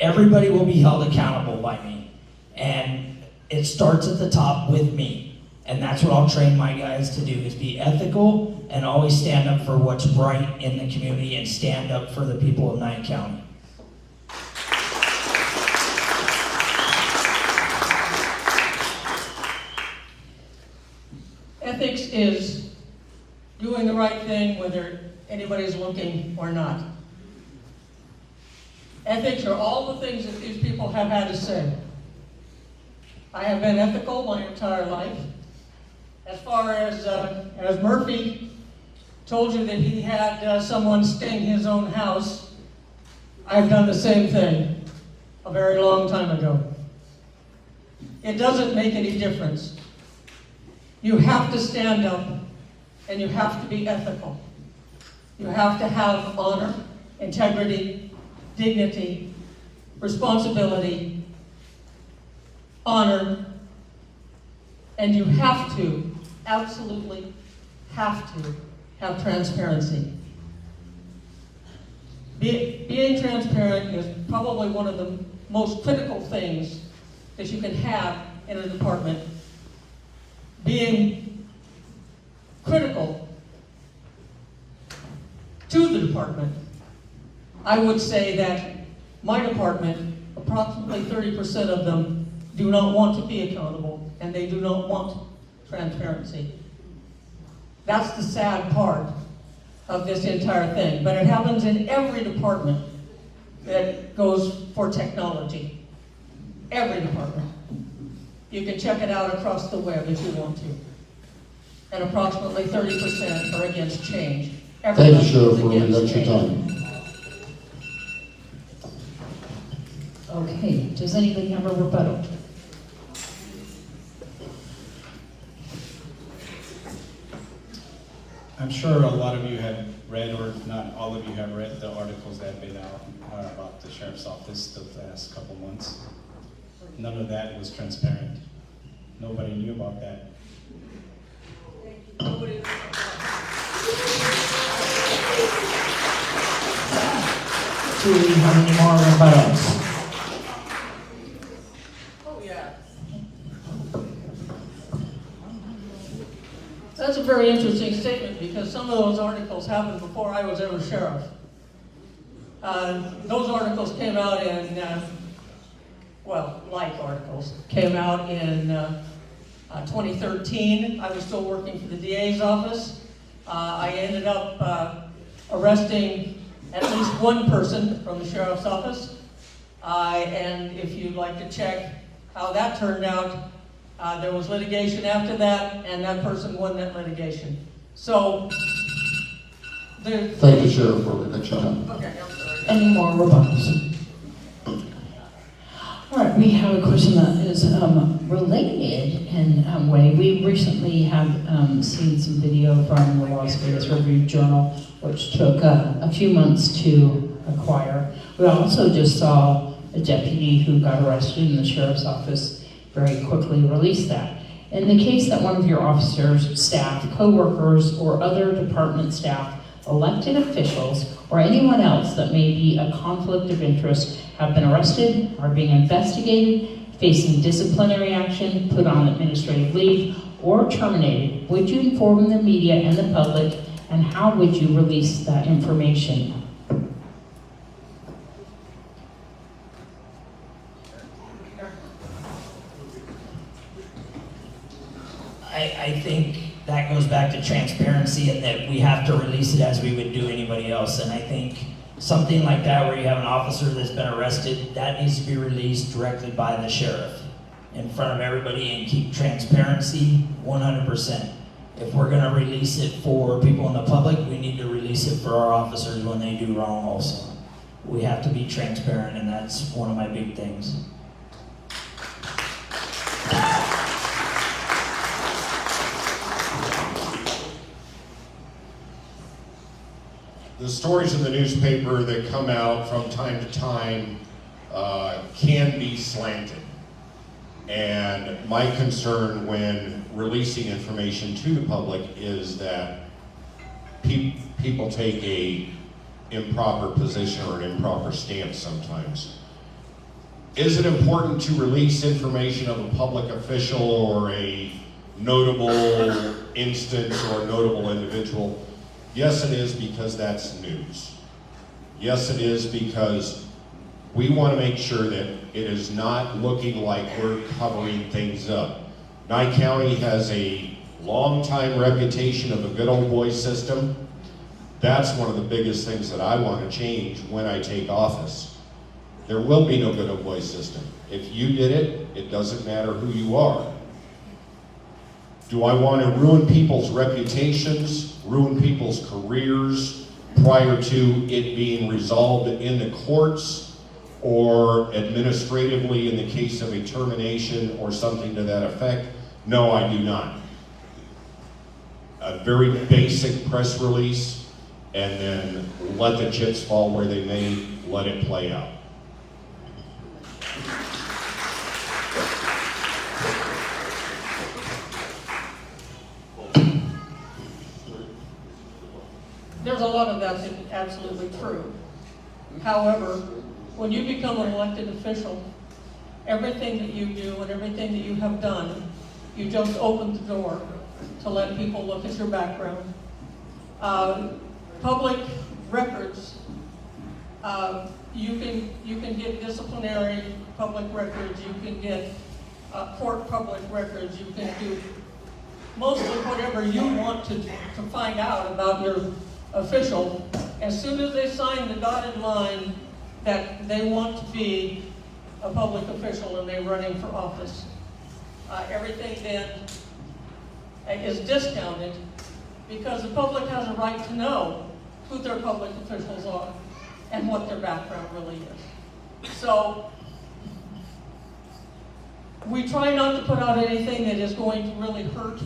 Everybody will be held accountable by me. And it starts at the top with me. And that's what I'll train my guys to do, is be ethical and always stand up for what's right in the community and stand up for the people of Nye County. Ethics is doing the right thing whether anybody's looking or not. Ethics are all the things that these people have had to say. I have been ethical my entire life. As far as Murphy told you that he had someone sting his own house, I've done the same thing a very long time ago. It doesn't make any difference. You have to stand up and you have to be ethical. You have to have honor, integrity, dignity, responsibility, honor, and you have to, absolutely have to, have transparency. Being transparent is probably one of the most critical things that you can have in a department. Being critical to the department, I would say that my department, approximately 30% of them do not want to be accountable, and they do not want transparency. That's the sad part of this entire thing, but it happens in every department that goes for technology. Every department. You can check it out across the web if you want to. And approximately 30% are against change. Thank you, Sheriff, for Everybody's that's your against time. Okay, does anybody have a rebuttal? I'm sure a lot of you have read, or if not all of you have read, the articles that have been out about the sheriff's office the last couple months. None of that was transparent. Nobody knew about that. Nobody. Do we have any more rebuttals? Oh, yeah. That's a very interesting statement, because some of those articles happened before I was ever sheriff. Those articles came out in, articles, came out in 2013. I was still working for the DA's office. I ended up arresting at least one person from the sheriff's office. And if you'd like to check how that turned out, there was litigation after that, and that person won that litigation. So, Thank you, Sheriff, for that's your time. Okay, I'm sorry. Any more rebuttals? we have a question that is related in a way. We recently have seen some video from the Las Vegas Review-Journal, which took a few months to acquire. We also just saw a deputy who got arrested in the sheriff's office very quickly release that. In the case that one of your officers, staff, co-workers, or other department staff, elected officials, or anyone else that may be a conflict of interest have been arrested, are being investigated, facing disciplinary action, put on administrative leave, or terminated, would you inform the media and the public, and how would you release that information? I think that goes back to transparency and that we have to release it as we would do anybody else. And I think something like that where you have an officer that's been arrested, that needs to be released directly by the sheriff in front of everybody and keep transparency 100%. If we're gonna release it for people in the public, we need to release it for our officers when they do wrong also. We have to be transparent, and that's one of my big things. The stories in the newspaper that come out from time to time can be slanted. And my concern when releasing information to the public is that people take a improper position or an improper stance sometimes. Is it important to release information of a public official or a notable instance or a notable individual? Yes, it is, because that's news. Yes, it is, because we want to make sure that it is not looking like we're covering things up. Nye County has a long-time reputation of a good old boy system. That's one of the biggest things that I want to change when I take office. There will be no good old boy system. If you did it, it doesn't matter who you are. Do I want to ruin people's reputations, ruin people's careers prior to it being resolved in the courts or administratively in the case of a termination or something to that effect? No, I do not. A very basic press release, and then let the chips fall where they may, let it play out. There's a lot of that's absolutely true. However, when you become an elected official, everything that you do and everything that you have done, you just open the door to let people look at your background. Public records, you can get disciplinary public records, you can get court public records, you can do mostly whatever you want to find out about your official. As soon as they sign the dotted line that they want to be a public official and they're running for office, everything then is discounted, because the public has a right to know who their public officials are and what their background really is. So we try not to put out anything that is going to really hurt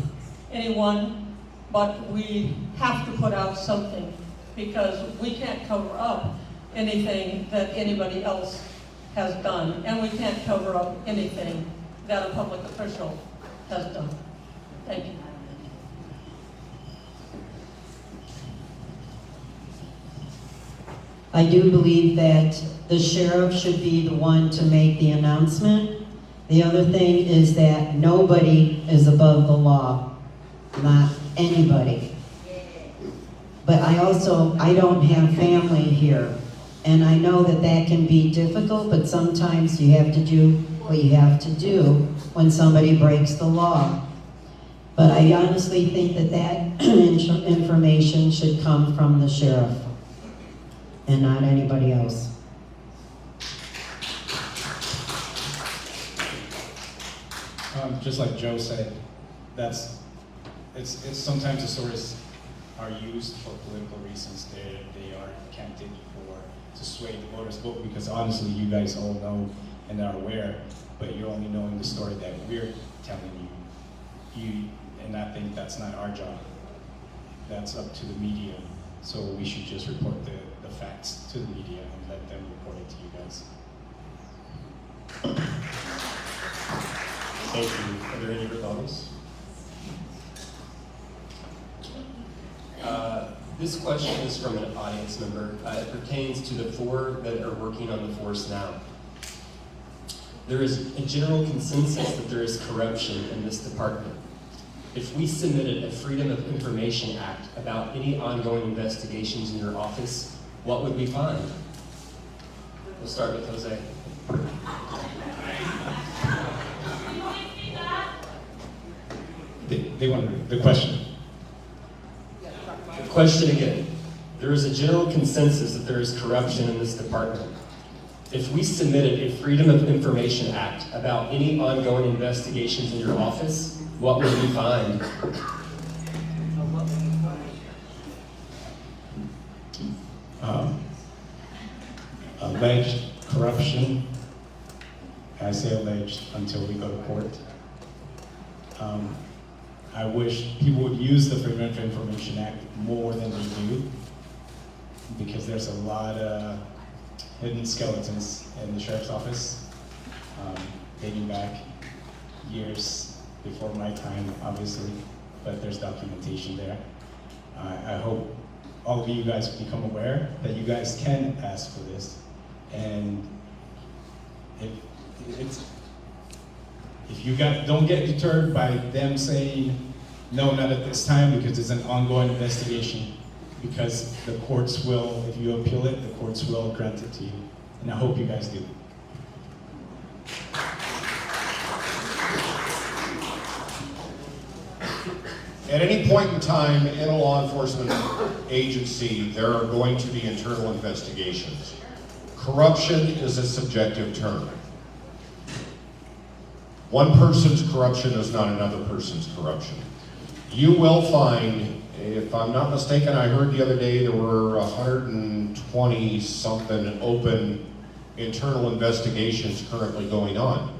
anyone, but we have to put out something, because we can't cover up anything that anybody else has done, and we can't cover up anything that a public official has done. Thank you. I do believe that the sheriff should be the one to make the announcement. The other thing is that nobody is above the law, not anybody. But I don't have family here, and I know that that can be difficult, but sometimes you have to do what you have to do when somebody breaks the law. But I honestly think that that information should come from the sheriff and not anybody else. Just like Joe said, it's sometimes the stories are used for political reasons. They are canted to sway the voters' vote, because honestly, you guys all know and are aware, but you're only knowing the story that we're telling you. And I think that's not our job. That's up to the media. So we should just report the facts to the media and let them report it to you guys. Thank you. Are there any rebuttals? This question is from an audience member. It pertains to the 4 that are working on the force now. There is a general consensus that there is corruption in this department. If we submitted a Freedom of Information Act about any ongoing investigations in your office, what would we find? We'll start with Jose. They want the question. The question again. There is a general consensus that there is corruption in this department. If we submitted a Freedom of Information Act about any ongoing investigations in your office, what would we find? Alleged corruption. I say alleged until we go to court. I wish people would use the Freedom of Information Act more than they do, because there's a lot of hidden skeletons in the sheriff's office, dating back years before my time, obviously, but there's documentation there. I hope all of you guys become aware that you guys can ask for this, and if you don't get deterred by them saying, no, not at this time, because it's an ongoing investigation, because the courts will, if you appeal it, the courts will grant it to you. And I hope you guys do. At any point in time in a law enforcement agency, there are going to be internal investigations. Corruption is a subjective term. One person's corruption is not another person's corruption. You will find, if I'm not mistaken, I heard the other day there were 120 something open internal investigations currently going on.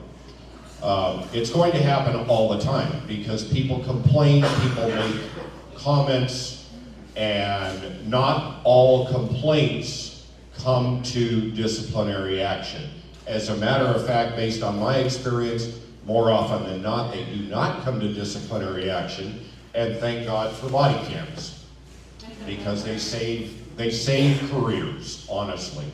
It's going to happen all the time because people complain, people make comments, and not all complaints come to disciplinary action. As a matter of fact, based on my experience, more often than not, they do not come to disciplinary action, and thank God for body cams, because they save careers, honestly.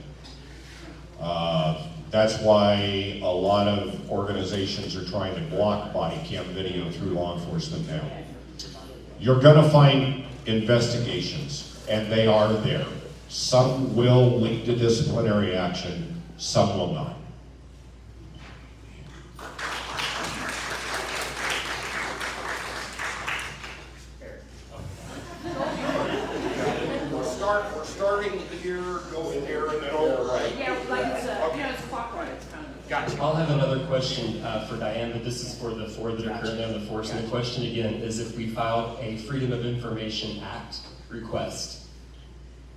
That's why a lot of organizations are trying to block body cam video through law enforcement now. You're gonna find investigations, and they are there. Some will lead to disciplinary action, some will not. We're starting here, going here, and then over, right? Yeah, like it's clockwise kind of. Gotcha. I'll have another question for Diane, but this is for the 4 that are currently on the force. And the question again is, if we filed a Freedom of Information Act request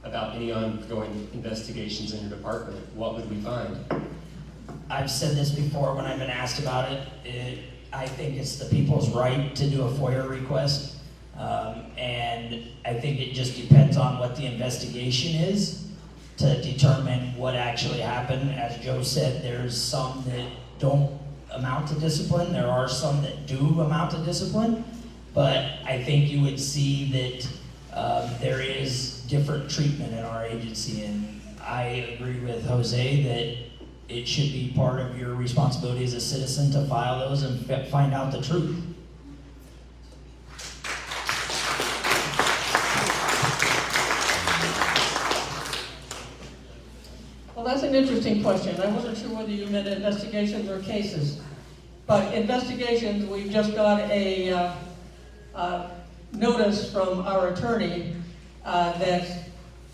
about any ongoing investigations in your department, what would we find? I've said this before when I've been asked about it. I think it's the people's right to do a FOIA request. And I think it just depends on what the investigation is to determine what actually happened. As Joe said, there's some that don't amount to discipline. There are some that do amount to discipline. But I think you would see that there is different treatment in our agency. And I agree with Jose that it should be part of your responsibility as a citizen to file those and find out the truth. Well, that's an interesting question. I wasn't sure whether you meant investigations or cases. But investigations, we've just got a notice from our attorney that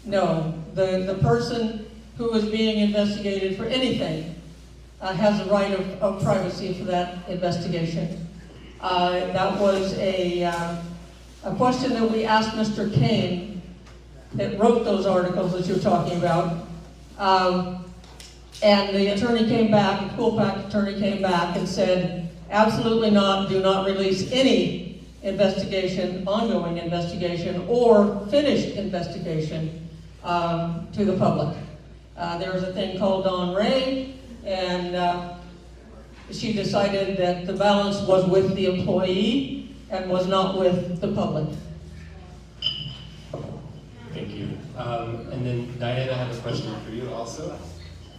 no, the person who is being investigated for anything has a right of privacy for that investigation. That was a question that we asked Mr. Kane that wrote those articles that you're talking about. And the attorney came back, the Coolpack attorney came back and said, absolutely not, do not release any investigation, ongoing investigation, or finished investigation to the public. There was a thing called Dawn Ray, and she decided that the balance was with the employee and was not with the public. Thank you. And then Diane, I have a question for you also.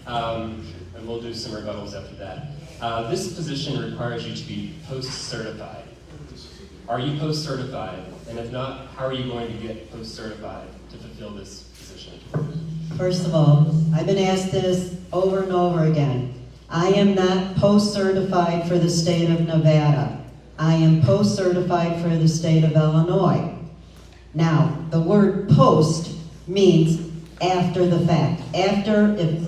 And we'll do some rebuttals after that. This position requires you to be post-certified. Are you post-certified? And if not, how are you going to get post-certified to fulfill this position? First of all, I've been asked this over and over again. I am not post-certified for the state of Nevada. I am post-certified for the state of Illinois. Now, the word post means after the fact.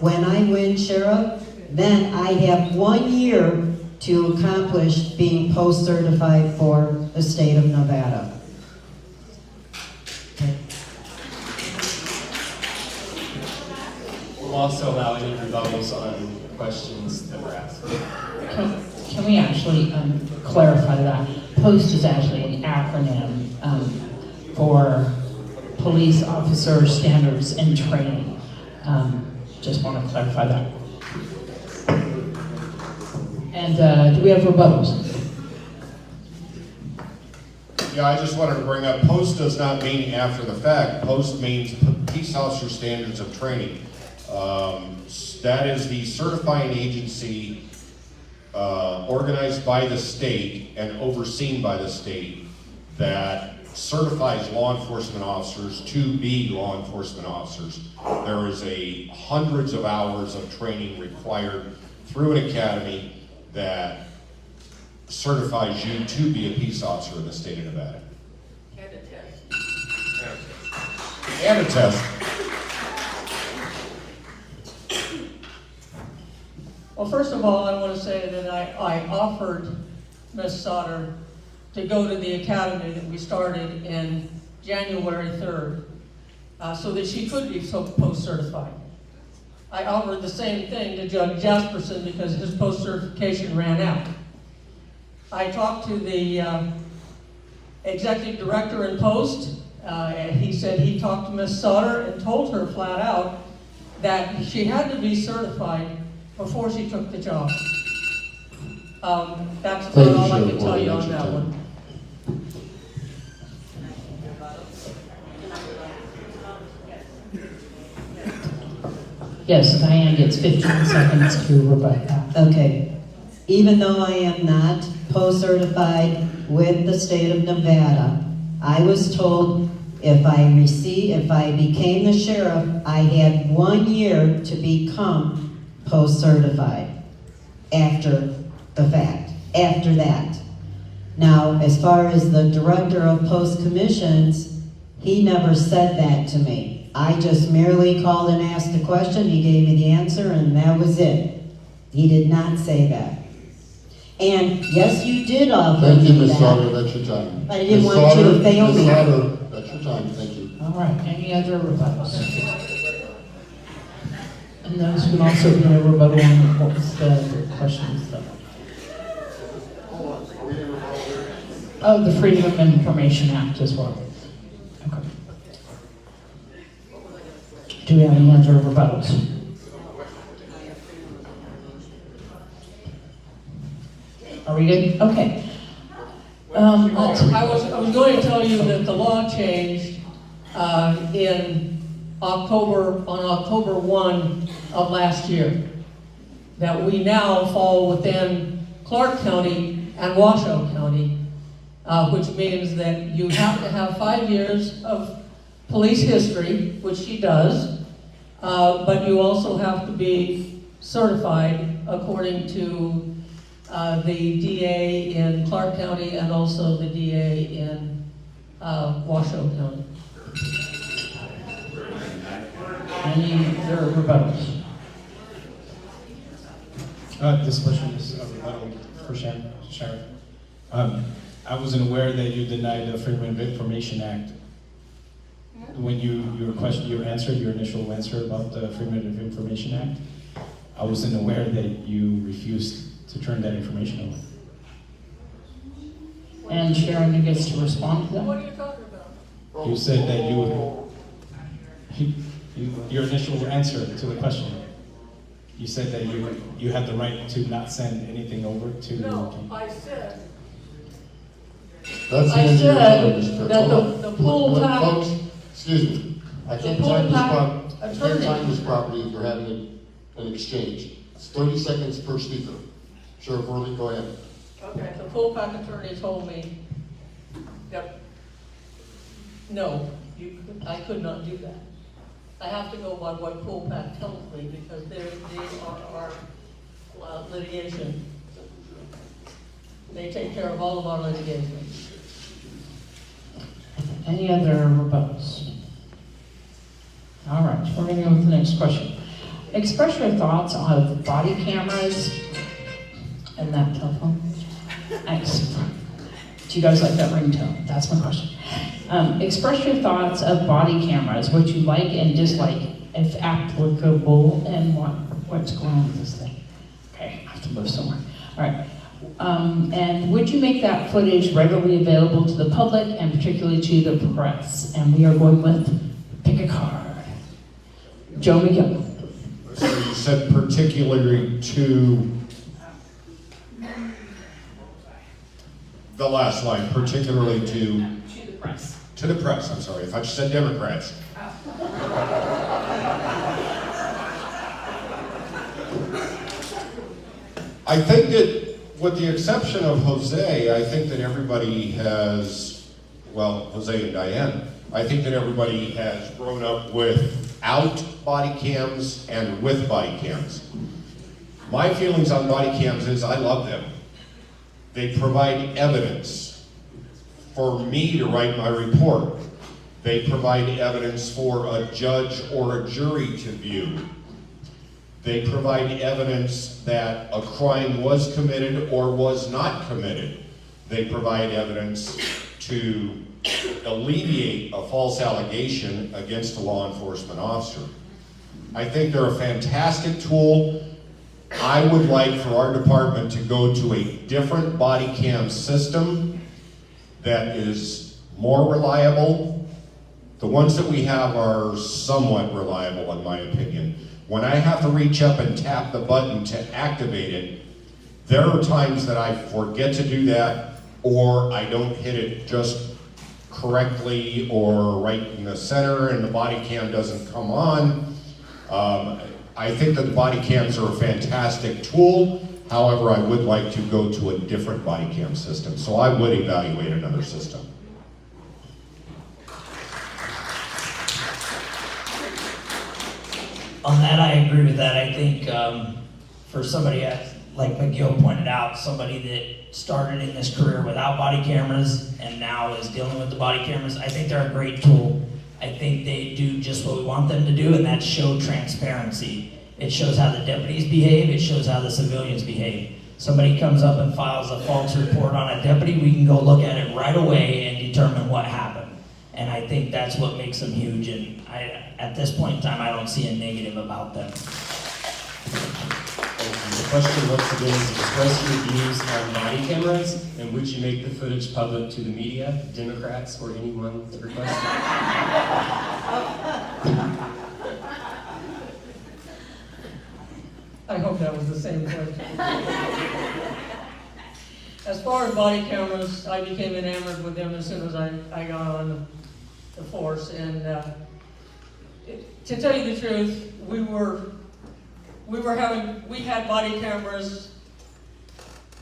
When I win sheriff, then I have 1 year to accomplish being post-certified for the state of Nevada. Okay. We'll also allow any rebuttals on questions that were asked. Can we actually clarify that? POST is actually an acronym for Police Officer Standards and Training. Just want to clarify that. And do we have rebuttals? Yeah, I just wanted to bring up, post does not mean after the fact. Post means Peace Officer Standards of Training. That is the certifying agency organized by the state and overseen by the state that certifies law enforcement officers to be law enforcement officers. There is hundreds of hours of training required through an academy that certifies you to be a peace officer in the state of Nevada. And a test. And a test. Well, first of all, I want to say that I offered Ms. Sauter to go to the academy that we started in January 3rd, so that she could be post-certified. I offered the same thing to Judge Jasperson because his post-certification ran out. I talked to the executive director in post, and he said he talked to Ms. Sauter and told her flat out that she had to be certified before she took the job. That's about all I can tell you on that one. Yes, Diane gets 15 seconds to rebut that. Okay. Even though I am not post-certified with the state of Nevada, I was told if I became the sheriff, I had 1 year to become post-certified after the fact, after that. Now, as far as the director of post commissions, he never said that to me. I just merely called and asked a question, he gave me the answer, and that was it. He did not say that. And yes, you did offer Thank you, me Ms. that. Sauter, that's your time. But I didn't Ms. want you to Sauter, fail me. Ms. Sauter, that's your time, thank you. All right, any other rebuttals? And those would also be a rebuttal on what was the questions though. Oh, the Freedom of Information Act as well. Okay. Do we have any other rebuttals? Are we good? Okay. I was going to tell you that the law changed on October 1 of last year. That we now fall within Clark County and Washoe County, which means that you have to have 5 years of police history, which she does, but you also have to be certified according to the DA in Clark County and also the DA in Washoe County. Any other rebuttals? This question is a rebuttal for Sheriff. I wasn't aware that you denied the Freedom of Information Act. When your initial answer about the Freedom of Information Act, I wasn't aware that you refused to turn that information over. And Sharon gets to respond to What that. are you talking about? You said that your initial answer to the question, you said that you had the right to not send anything over to. No, I said, That's the I end of your said time, Mr. Chris. that Hold on. the pool pack- Folks, excuse me, I The can't pool time this pack I can't attorney. time this property if you're having an exchange. It's 30 seconds per speaker. Sheriff Worley, go ahead. okay, the full pack attorney told me that, no, I could not do that. I have to go by what full pack tells me because they are our litigation. They take care of all of our litigation. Any other rebuttals? All right, we're going to go with the next question. Express your thoughts on body cameras and that telephone. Thanks. Do you guys like that ringtone? That's my question. Express your thoughts of body cameras, what you like and dislike, if applicable, and what's going on with this thing. Okay, I have to move somewhere. All right. And would you make that footage readily available to the public and particularly to the press? And we are going with pick a card. Joe Mcgill. So you said particularly to the last line, particularly to To the press. to the press. I'm sorry, if I just said Democrats. I think that, with the exception of Jose, I think that everybody has, well, Jose and Diane, I think that everybody has grown up without body cams and with body cams. My feelings on body cams is I love them. They provide evidence for me to write my report. They provide evidence for a judge or a jury to view. They provide evidence that a crime was committed or was not committed. They provide evidence to alleviate a false allegation against a law enforcement officer. I think they're a fantastic tool. I would like for our department to go to a different body cam system that is more reliable. The ones that we have are somewhat reliable in my opinion. When I have to reach up and tap the button to activate it, there are times that I forget to do that, or I don't hit it just correctly or right in the center and the body cam doesn't come on. I think that the body cams are a fantastic tool. However, I would like to go to a different body cam system. So I would evaluate another system. On that, I agree with that. I think for somebody, like Mcgill pointed out, somebody that started in this career without body cameras and now is dealing with the body cameras, I think they're a great tool. I think they do just what we want them to do, and that's show transparency. It shows how the deputies behave, it shows how the civilians behave. Somebody comes up and files a false report on a deputy, we can go look at it right away and determine what happened. And I think that's what makes them huge, and at this point in time, I don't see a negative about them. The question once again is express your views on body cameras, and would you make the footage public to the media, Democrats, or anyone that requested it? I hope that was the same question. As far as body cameras, I became enamored with them as soon as I got on the force. And to tell you the truth, we had body cameras.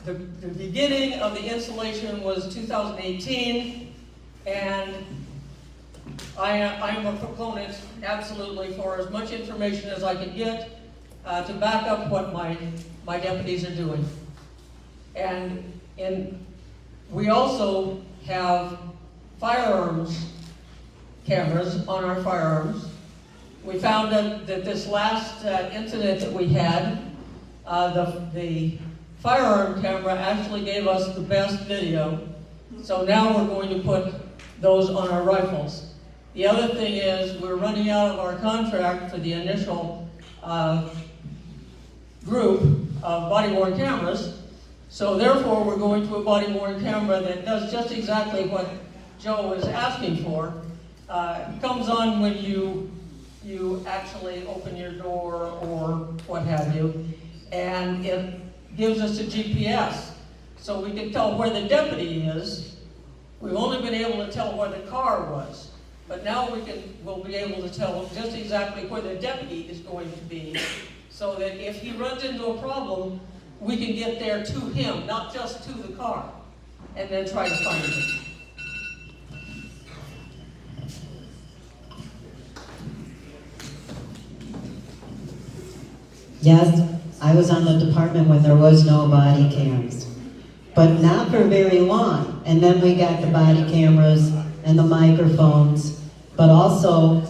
The beginning of the installation was 2018, and I am a proponent, absolutely, for as much information as I can get to back up what my deputies are doing. And we also have firearms cameras on our firearms. We found that this last incident that we had, the firearm camera actually gave us the best video. So now we're going to put those on our rifles. The other thing is we're running out of our contract for the initial group of body-worn cameras. So therefore, we're going to a body-worn camera that does just exactly what Joe was asking for. Comes on when you actually open your door or what have you, and it gives us a GPS. So we can tell where the deputy is. We've only been able to tell where the car was, but now we'll be able to tell just exactly where the deputy is going to be, so that if he runs into a problem, we can get there to him, not just to the car, and then try to find him. Yes, I was on the department when there was no body cams, but not for very long. And then we got the body cameras and the microphones, but also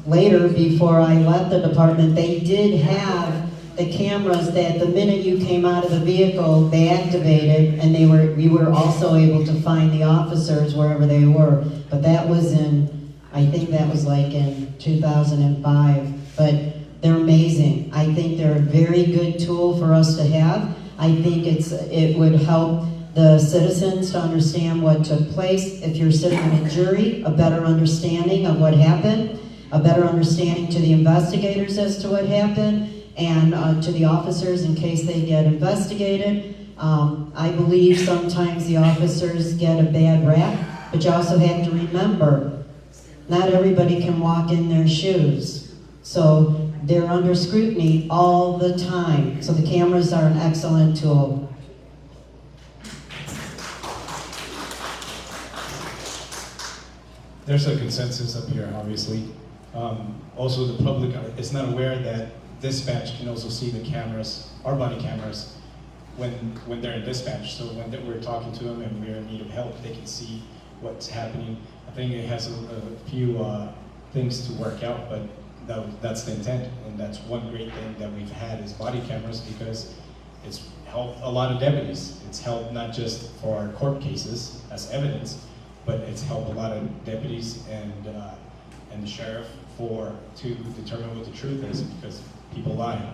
later, before I left the department, they did have the cameras that the minute you came out of the vehicle, they activated, and we were also able to find the officers wherever they were. But that was I think that was like in 2005. But they're amazing. I think they're a very good tool for us to have. I think it would help the citizens to understand what took place. If you're sitting in a jury, a better understanding of what happened, a better understanding to the investigators as to what happened, and to the officers in case they get investigated. I believe sometimes the officers get a bad rap, but you also have to remember, not everybody can walk in their shoes. So they're under scrutiny all the time. So the cameras are an excellent tool. There's a consensus up here, obviously. Also, the public is not aware that dispatch can also see the cameras, our body cameras, when they're in dispatch. So when we're talking to them and we're in need of help, they can see what's happening. I think it has a few things to work out, but that's the intent, and that's one great thing that we've had is body cameras, because it's helped a lot of deputies. It's helped not just for our court cases as evidence, but it's helped a lot of deputies and the sheriff to determine what the truth is, because people lie.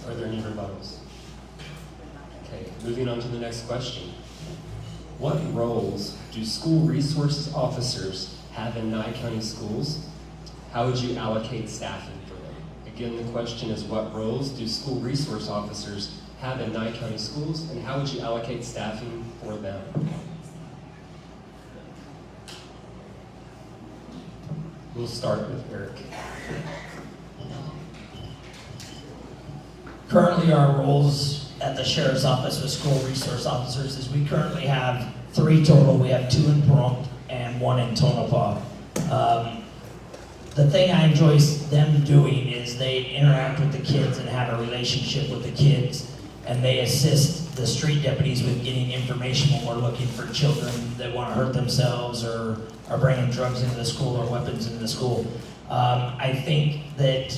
Are there any rebuttals? Okay, moving on to the next question. What roles do school resources officers have in Nye County schools? How would you allocate staffing for them? Again, the question is, what roles do school resource officers have in Nye County schools, and how would you allocate staffing for them? We'll start with Eric. Currently, our roles at the sheriff's office with school resource officers is we currently have 3 total. We have 2 in Pahrump and 1 in Tonopah. The thing I enjoy them doing is they interact with the kids and have a relationship with the kids, and they assist the street deputies with getting information when we're looking for children that want to hurt themselves or are bringing drugs into the school or weapons into the school. I think that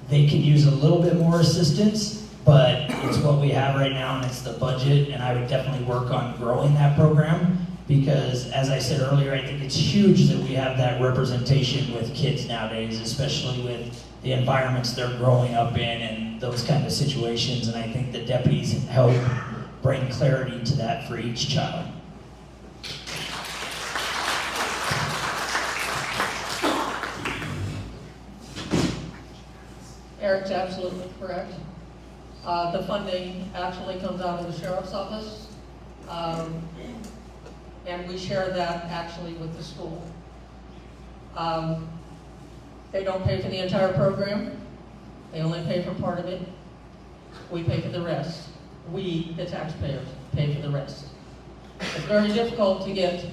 they could use a little bit more assistance, but it's what we have right now and it's the budget, and I would definitely work on growing that program, because as I said earlier, I think it's huge that we have that representation with kids nowadays, especially with the environments they're growing up in and those kind of situations, and I think the deputies help bring clarity to that for each child. Eric's absolutely correct. The funding actually comes out of the sheriff's office, and we share that actually with the school. They don't pay for the entire program. They only pay for part of it. We pay for the rest. We, the taxpayers, pay for the rest. It's very difficult to get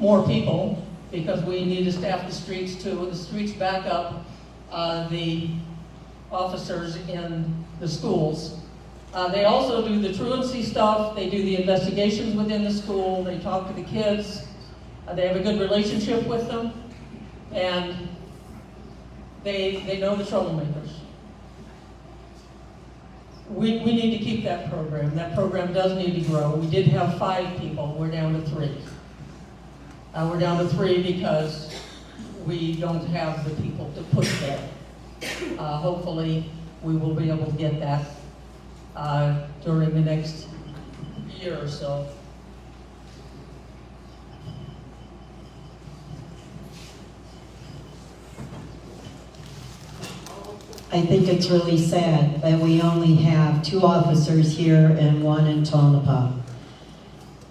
more people, because we need to staff the streets too. The streets back up the officers in the schools. They also do the truancy stuff. They do the investigations within the school. They talk to the kids. They have a good relationship with them, and they know the troublemakers. We need to keep that program. That program does need to grow. We did have 5 people. We're down to 3. We're down to 3 because we don't have the people to put there. Hopefully, we will be able to get that during the next year or so. I think it's really sad that we only have 2 officers here and 1 in Tonopah.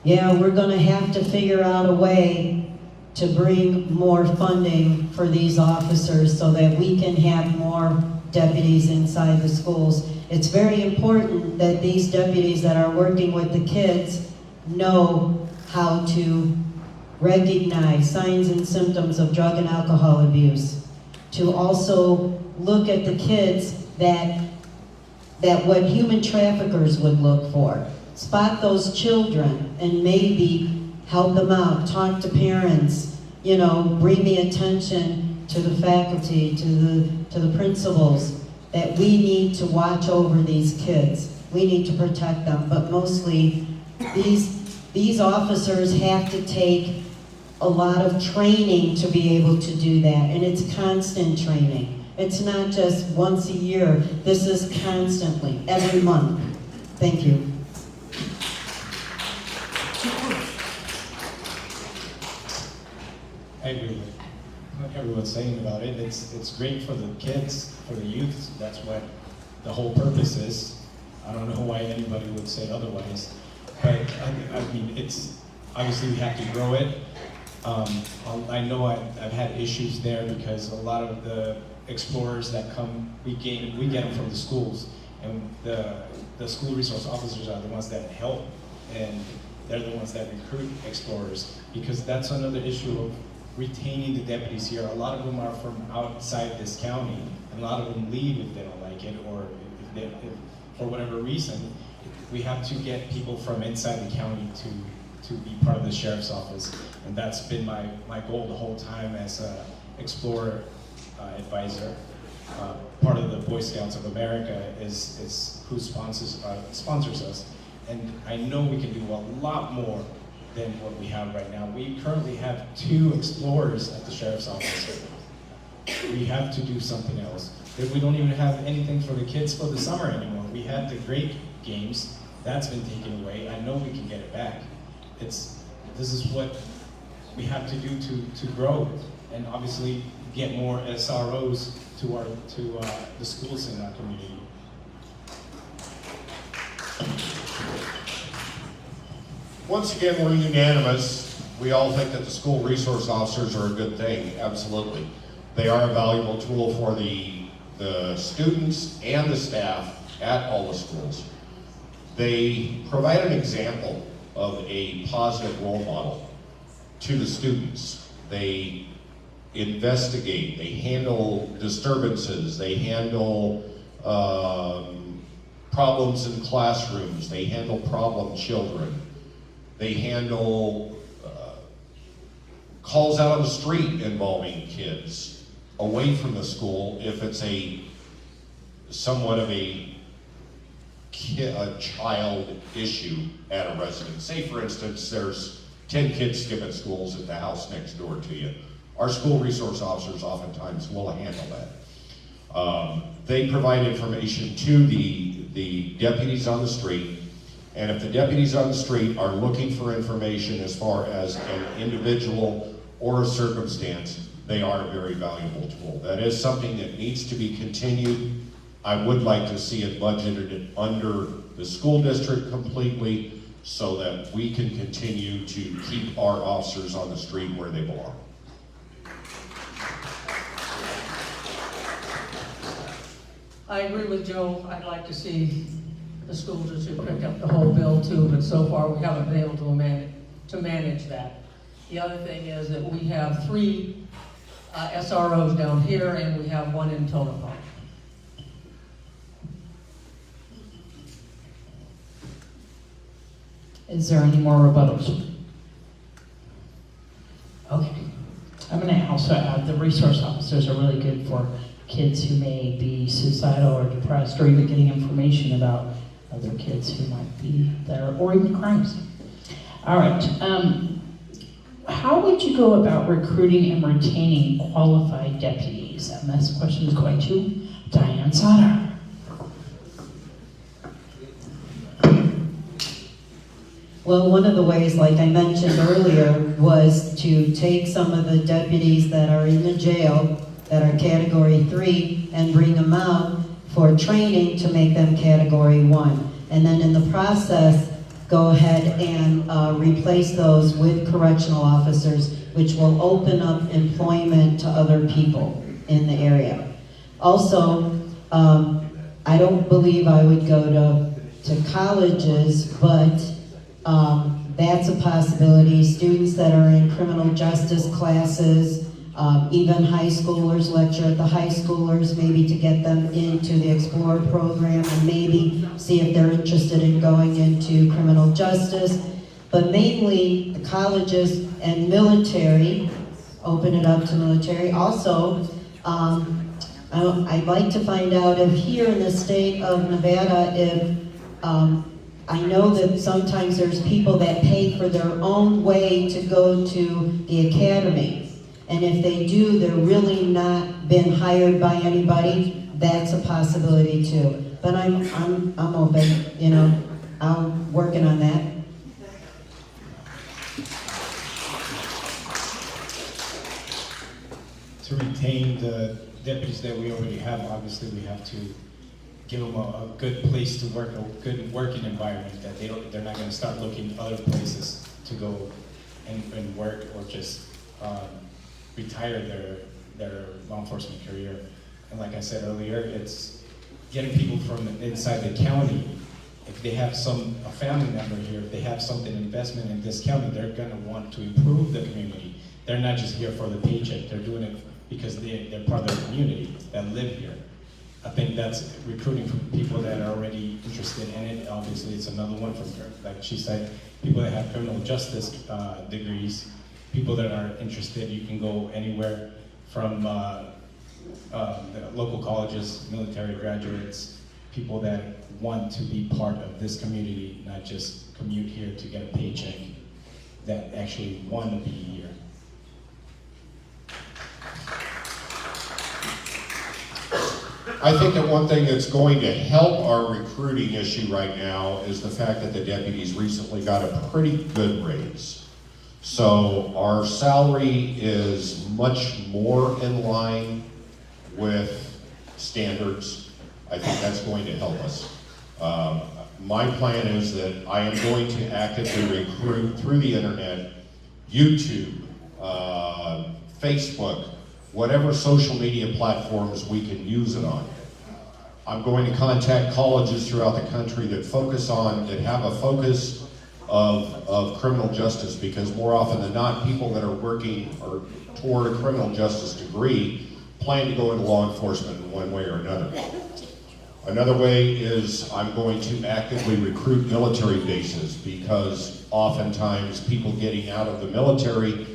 Yeah, we're gonna have to figure out a way to bring more funding for these officers so that we can have more deputies inside the schools. It's very important that these deputies that are working with the kids know how to recognize signs and symptoms of drug and alcohol abuse, to also look at the kids that what human traffickers would look for. Spot those children and maybe help them out, talk to parents, you know, bring the attention to the faculty, to the principals, that we need to watch over these kids. We need to protect them, but mostly these officers have to take a lot of training to be able to do that, and it's constant training. It's not just once a year. This is constantly, every month. Thank you. I agree with what everyone's saying about it. It's great for the kids, for the youth. That's what the whole purpose is. I don't know why anybody would say otherwise. But I mean, it's obviously we have to grow it. I know I've had issues there because a lot of the explorers that come, we get them from the schools, and the school resource officers are the ones that help, and they're the ones that recruit explorers, because that's another issue of retaining the deputies here. A lot of them are from outside this county, and a lot of them leave if they don't like it, or if for whatever reason. We have to get people from inside the county to be part of the sheriff's office, and that's been my goal the whole time as an explorer advisor. Part of the Boy Scouts of America is who sponsors us, and I know we can do a lot more than what we have right now. We currently have 2 explorers at the sheriff's office. We have to do something else. We don't even have anything for the kids for the summer anymore. We had the great games, that's been taken away. I know we can get it back. This is what we have to do to grow, and obviously get more SROs to the schools in our community. Once again, we're unanimous. We all think that the school resource officers are a good thing, absolutely. They are a valuable tool for the students and the staff at all the schools. They provide an example of a positive role model to the students. They investigate, they handle disturbances, they handle problems in classrooms, they handle problem children, they handle calls out on the street involving kids away from the school if it's somewhat of a child issue at a residence. Say, for instance, there's 10 kids skipping schools at the house next door to you. Our school resource officers oftentimes will handle that. They provide information to the deputies on the street, and if the deputies on the street are looking for information as far as an individual or a circumstance, they are a very valuable tool. That is something that needs to be continued. I would like to see it budgeted under the school district completely so that we can continue to keep our officers on the street where they belong. I agree with Joe. I'd like to see the school district pick up the whole bill too, but so far we haven't been able to manage that. The other thing is that we have 3 SROs down here and we have 1 in Tonopah. Is there any more rebuttals? Okay. I'm going to also add the resource officers are really good for kids who may be suicidal or depressed, or even getting information about other kids who might be there, or even crimes. All right. how would you go about recruiting and retaining qualified deputies? And this question is going to Diane Sauer. Well, one of the ways, like I mentioned earlier, was to take some of the deputies that are in the jail, that are Category 3, and bring them out for training to make them Category 1. And then in the process, go ahead and replace those with correctional officers, which will open up employment to other people in the area. Also, I don't believe I would go to colleges, but that's a possibility. Students that are in criminal justice classes, even high schoolers, lecture at the high schoolers, maybe to get them into the Explorer program and maybe see if they're interested in going into criminal justice. But mainly the colleges and military, open it up to military. Also, I'd like to find out if here in the state of Nevada, if I know that sometimes there's people that pay for their own way to go to the academy. And if they do, they're really not been hired by anybody. That's a possibility too. But I'm open, you know, I'm working on that. To retain the deputies that we already have, obviously we have to give them a good place to work, a good working environment, that they're not going to start looking other places to go and work, or just retire their law enforcement career. And like I said earlier, it's getting people from inside the county. If they have a family member here, if they have something investment in this county, they're going to want to improve the community. They're not just here for the paycheck. They're doing it because they're part of the community that live here. I think that's recruiting from people that are already interested in it. Obviously, it's another one from, like she said, people that have criminal justice degrees, people that are interested. You can go anywhere from the local colleges, military graduates, people that want to be part of this community, not just commute here to get a paycheck, that actually want to be here. I think that one thing that's going to help our recruiting issue right now is the fact that the deputies recently got a pretty good raise. So our salary is much more in line with standards. I think that's going to help us. My plan is that I am going to actively recruit through the internet, YouTube, Facebook, whatever social media platforms we can use it on. I'm going to contact colleges throughout the country that have a focus of criminal justice, because more often than not, people that are working or toward a criminal justice degree plan to go into law enforcement in one way or another. Another way is I'm going to actively recruit military bases, because oftentimes people getting out of the military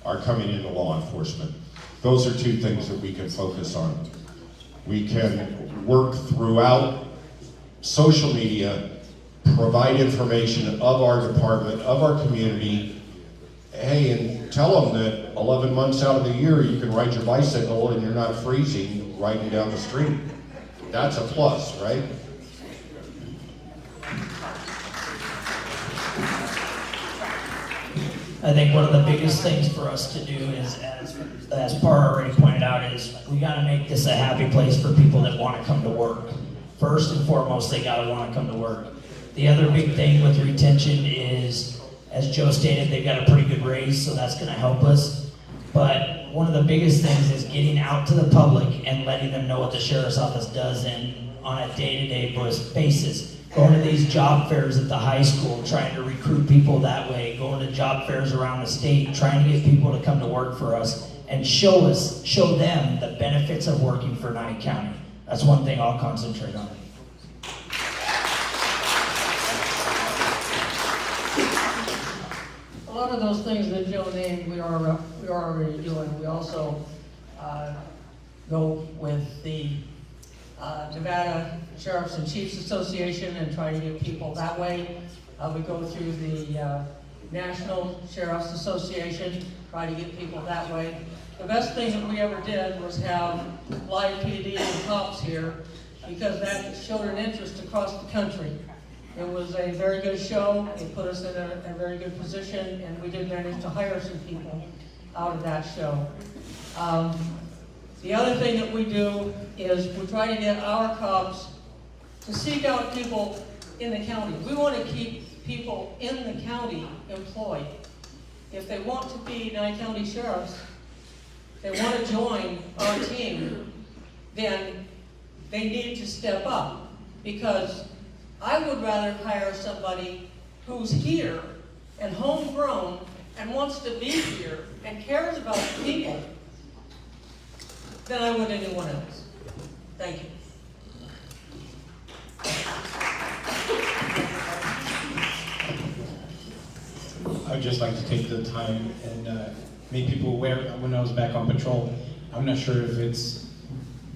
are coming into law enforcement. Those are two things that we can focus on. We can work throughout social media, provide information of our department, of our community, hey, and tell them that 11 months out of the year you can ride your bicycle and you're not freezing riding down the street. That's a plus, right? I think one of the biggest things for us to do is, as Carr already pointed out, is we gotta make this a happy place for people that wanna come to work. First and foremost, they gotta wanna come to work. The other big thing with retention is, as Joe stated, they've got a pretty good raise, so that's gonna help us. But one of the biggest things is getting out to the public and letting them know what the sheriff's office does on a day-to-day basis. Going to these job fairs at the high school, trying to recruit people that way, going to job fairs around the state, trying to get people to come to work for us, and show them the benefits of working for Nye County. That's one thing I'll concentrate on. A lot of those things that Joe named, we are already doing. We also go with the Nevada Sheriffs and Chiefs Association and try to get people that way. We go through the National Sheriff's Association, try to get people that way. The best thing that we ever did was have live PD and cops here, because that showed an interest across the country. It was a very good show. It put us in a very good position, and we did manage to hire some people out of that show. The other thing that we do is we try to get our cops to seek out people in the county. We want to keep people in the county employed. If they want to be Nye County sheriffs, they want to join our team, then they need to step up, because I would rather hire somebody who's here and homegrown and wants to be here and cares about people than I would anyone else. Thank you. I would just like to take the time and make people aware. When I was back on patrol, I'm not sure if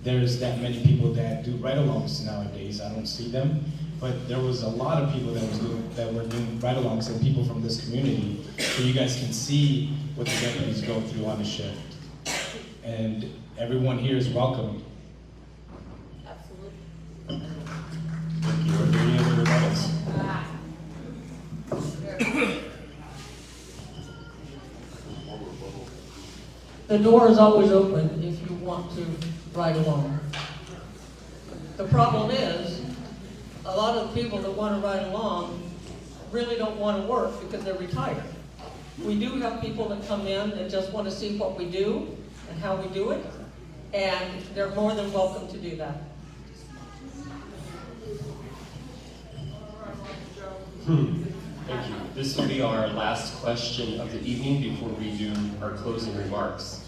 there's that many people that do ride-alongs nowadays. I don't see them, but there was a lot of people that were doing ride-alongs, and people from this community, so you guys can see what the deputies go through on the shift. And everyone here is welcome. Absolutely. Thank you. Are there any other rebuttals? The door is always open if you want to ride along. The problem is, a lot of the people that want to ride along really don't want to work because they're retired. We do have people that come in that just want to see what we do and how we do it, and they're more than welcome to do that. Thank you. This will be our last question of the evening before we do our closing remarks.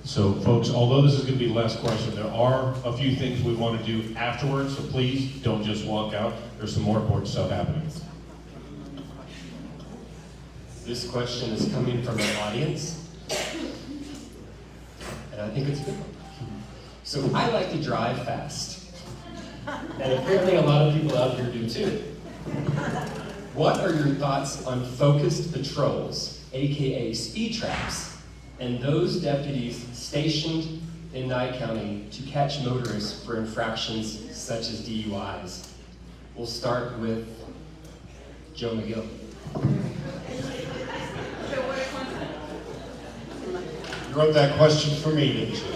So folks, although this is going to be the last question, there are a few things we want to do afterwards, so please don't just walk out. There's some more important stuff happening. This question is coming from an audience, and I think it's a good one. So I like to drive fast, and apparently a lot of people out here do too. What are your thoughts on focused patrols, aka speed traps, and those deputies stationed in Nye County to catch motorists for infractions such as DUIs? We'll start with Joe Mcgill. You wrote that question for me, didn't you?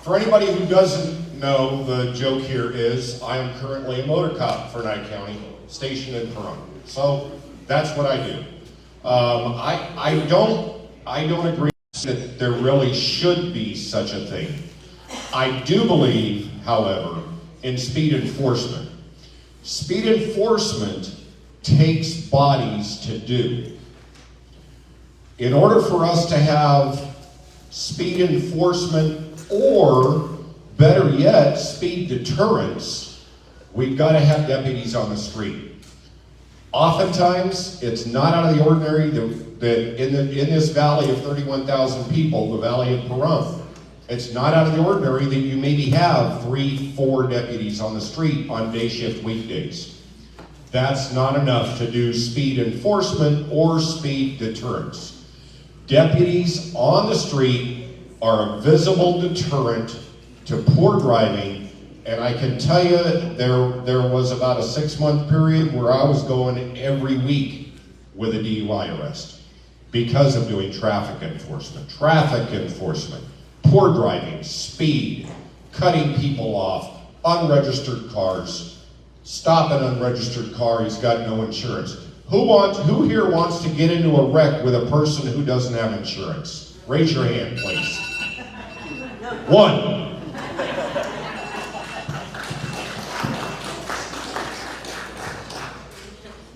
For anybody who doesn't know, the joke here is I am currently a motor cop for Nye County, stationed in Pahrump. So that's what I do. I don't agree that there really should be such a thing. I do believe, however, in speed enforcement. Speed enforcement takes bodies to do. In order for us to have speed enforcement, or better yet, speed deterrence, we've got to have deputies on the street. Oftentimes, it's not out of the ordinary that in this valley of 31,000 people, the valley of Pahrump, it's not out of the ordinary that you maybe have 3-4 deputies on the street on day shift weekdays. That's not enough to do speed enforcement or speed deterrence. Deputies on the street are a visible deterrent to poor driving, and I can tell you there was about a 6-month period where I was going every week with a DUI arrest because of doing traffic enforcement, poor driving, speed, cutting people off, unregistered cars, stop an unregistered car, he's got no insurance. Who here wants to get into a wreck with a person who doesn't have insurance? Raise your hand, please. 1.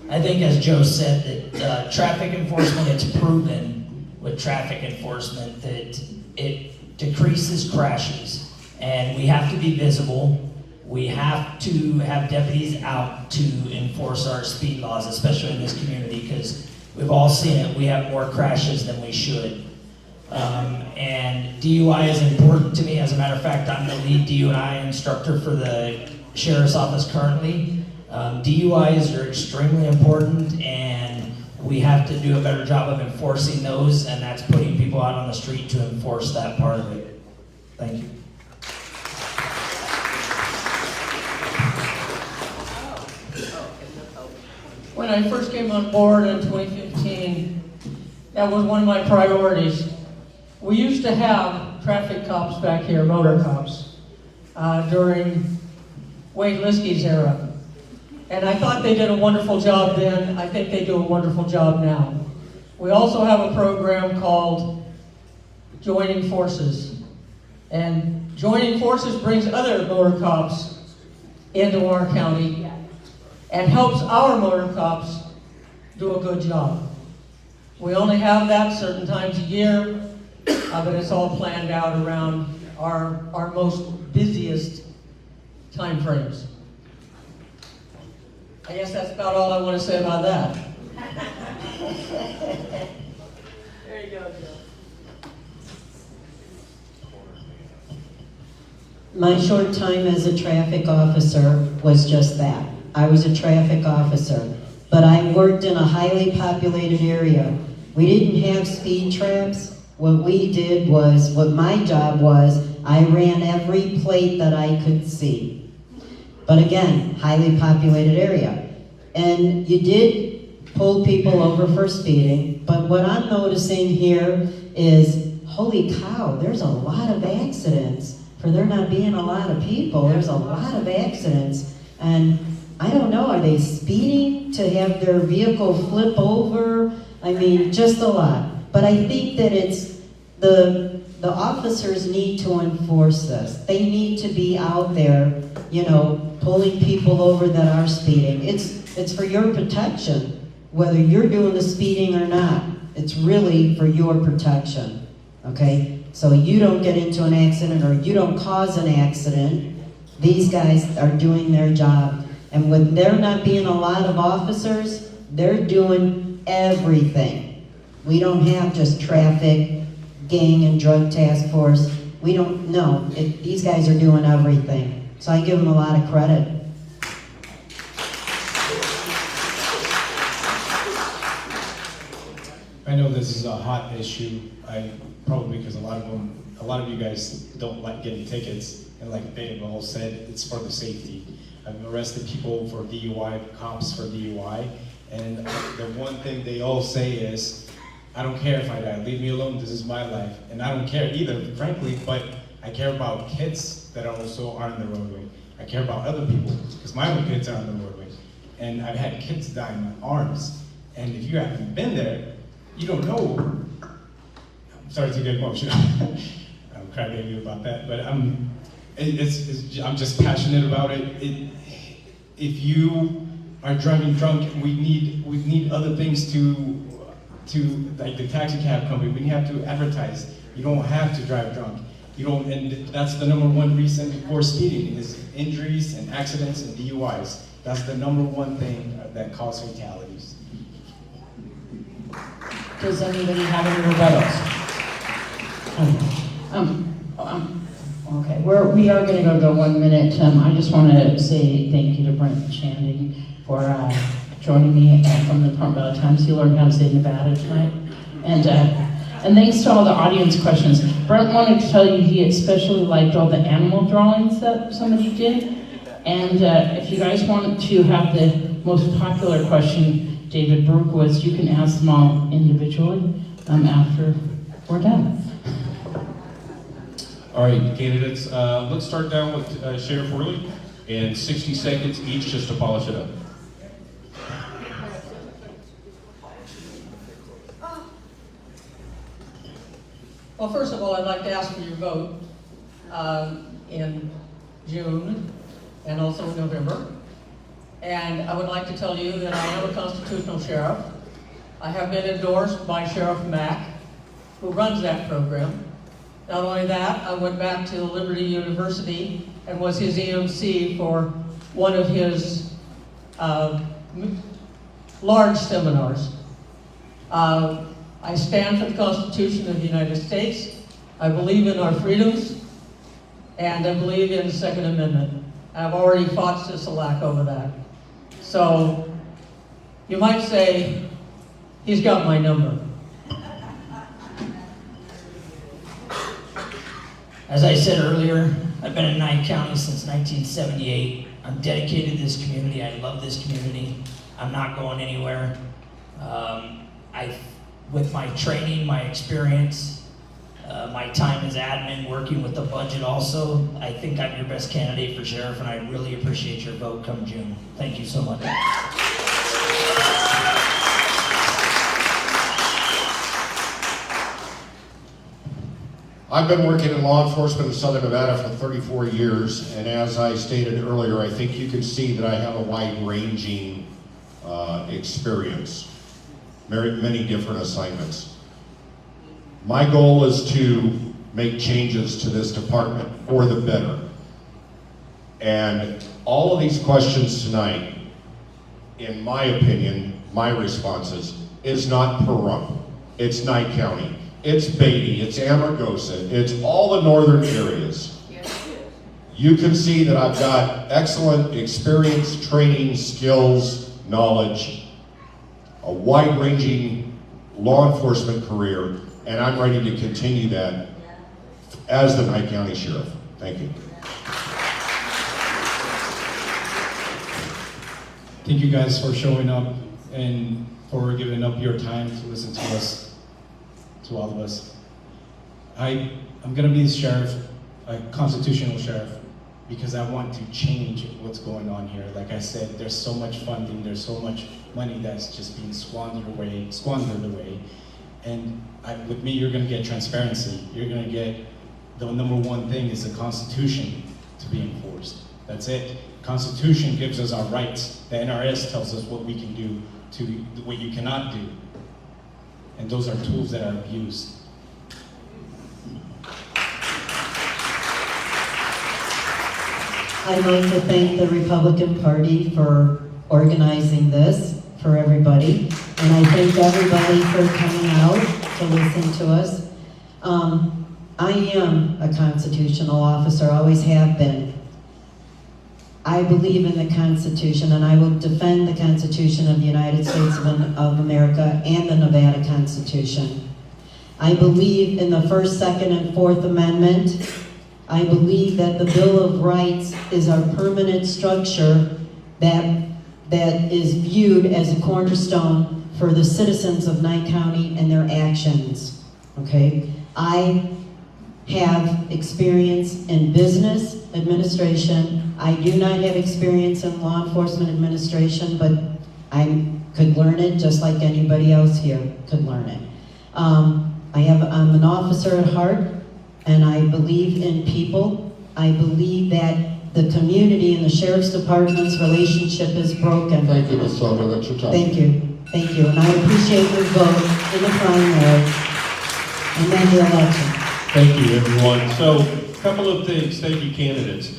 I think, as Joe said, that traffic enforcement, it's proven with traffic enforcement that it decreases crashes, and we have to be visible. We have to have deputies out to enforce our speed laws, especially in this community, because we've all seen it. We have more crashes than we should. And DUI is important to me. As a matter of fact, I'm the lead DUI instructor for the Sheriff's Office currently. DUIs are extremely important, and we have to do a better job of enforcing those, and that's putting people out on the street to enforce that part of it. Thank you. When I first came on board in 2015, that was one of my priorities. We used to have traffic cops back here, motor cops, during Wade Liskey's era. And I thought they did a wonderful job then. I think they do a wonderful job now. We also have a program called Joining Forces. And Joining Forces brings other motor cops into our county and helps our motor cops do a good job. We only have that certain times a year, but it's all planned out around our most busiest time frames. I guess that's about all I want to say about that. There you go, Joe. My short time as a traffic officer was just that. I was a traffic officer, but I worked in a highly populated area. We didn't have speed traps. What we did was, what my job was, I ran every plate that I could see. But again, highly populated area. And you did pull people over for speeding, but what I'm noticing here is, holy cow, there's a lot of accidents. For there not being a lot of people, there's a lot of accidents. And I don't know, are they speeding to have their vehicle flip over? I mean, just a lot. But I think that it's the officers need to enforce this. They need to be out there, pulling people over that are speeding. It's for your protection, whether you're doing the speeding or not. It's really for your protection, okay? So you don't get into an accident or you don't cause an accident. These guys are doing their job. And with there not being a lot of officers, they're doing everything. We don't have just traffic, gang, and drug task force. We don't, no, these guys are doing everything. So I give them a lot of credit. I know this is a hot issue. Probably because a lot of you guys don't like getting tickets, and like they all said, it's for the safety. I've arrested people for DUI, cops for DUI, and the one thing they all say is, I don't care if I die, leave me alone, this is my life. And I don't care either, frankly, but I care about kids that also are on the roadway. I care about other people, because my own kids are on the roadway. And I've had kids die in my arms. And if you haven't been there, you don't know. I'm sorry to get emotional. I'm crybaby about that, but I'm just passionate about it. If you are driving drunk, we need other things to like the taxi cab company. We have to advertise. You don't have to drive drunk. You don't, and that's the number one reason for speeding is injuries and accidents and DUIs. That's the number one thing that causes fatalities. Does anybody have any rebuttals? Okay, we are going to go 1 minute. I just want to say thank you to Brent Channing for joining me from the Department of Times. He learned how to say Nevada tonight. And thanks to all the audience questions. Brent wanted to tell you he especially liked all the animal drawings that somebody did. And if you guys want to have the most popular question, David Berkowitz, you can ask them all individually after we're done. All right, candidates, let's start down with Sheriff Worley, and 60 seconds each just to polish it up. Well, first of all, I'd like to ask for your vote in June and also in November. And I would like to tell you that I am a constitutional sheriff. I have been endorsed by Sheriff Mack, who runs that program. Not only that, I went back to Liberty University and was his EMC for one of his large seminars. I stand for the Constitution of the United States. I believe in our freedoms, and I believe in the Second Amendment. I've already fought Sisolak over that. So, you might say, he's got my number. As I said earlier, I've been in Nye County since 1978. I'm dedicated to this community. I love this community. I'm not going anywhere. With my training, my experience, my time as admin, working with the budget also, I think I'm your best candidate for sheriff, and I really appreciate your vote come June. Thank you so much. I've been working in law enforcement in Southern Nevada for 34 years, and as I stated earlier, I think you can see that I have a wide-ranging experience, many different assignments. My goal is to make changes to this department for the better. And all of these questions tonight, in my opinion, my responses, is not Pahrump, it's Nye County, it's Beatty, it's Amargosa, it's all the northern areas. You can see that I've got excellent experience, training, skills, knowledge, a wide-ranging law enforcement career, and I'm ready to continue that as the Nye County Sheriff. Thank you. Thank you guys for showing up and for giving up your time to listen to us, to all of us. I'm gonna be the sheriff, a constitutional sheriff, because I want to change what's going on here. Like I said, there's so much funding, there's so much money that's just being squandered away. And with me, you're gonna get transparency. You're gonna get, the number one thing is the Constitution to be enforced. That's it. Constitution gives us our rights. The NRS tells us what we can do, to what you cannot do. And those are tools that are abused. I'd like to thank the Republican Party for organizing this for everybody. And I thank everybody for coming out to listen to us. I am a constitutional officer, always have been. I believe in the Constitution, and I will defend the Constitution of the United States of America and the Nevada Constitution. I believe in the First, Second, and Fourth Amendment. I believe that the Bill of Rights is our permanent structure that is viewed as a cornerstone for the citizens of Nye County and their actions, okay? I have experience in business administration. I do not have experience in law enforcement administration, but I could learn it just like anybody else here could learn it. I'm an officer at heart, and I believe in people. I believe that the community and the Sheriff's Department's relationship is broken. Thank you, Ms. Sauer, that's your time. Thank you, and I appreciate your vote in the primary and then the election. Thank you, everyone. So, a couple of things. Thank you, candidates.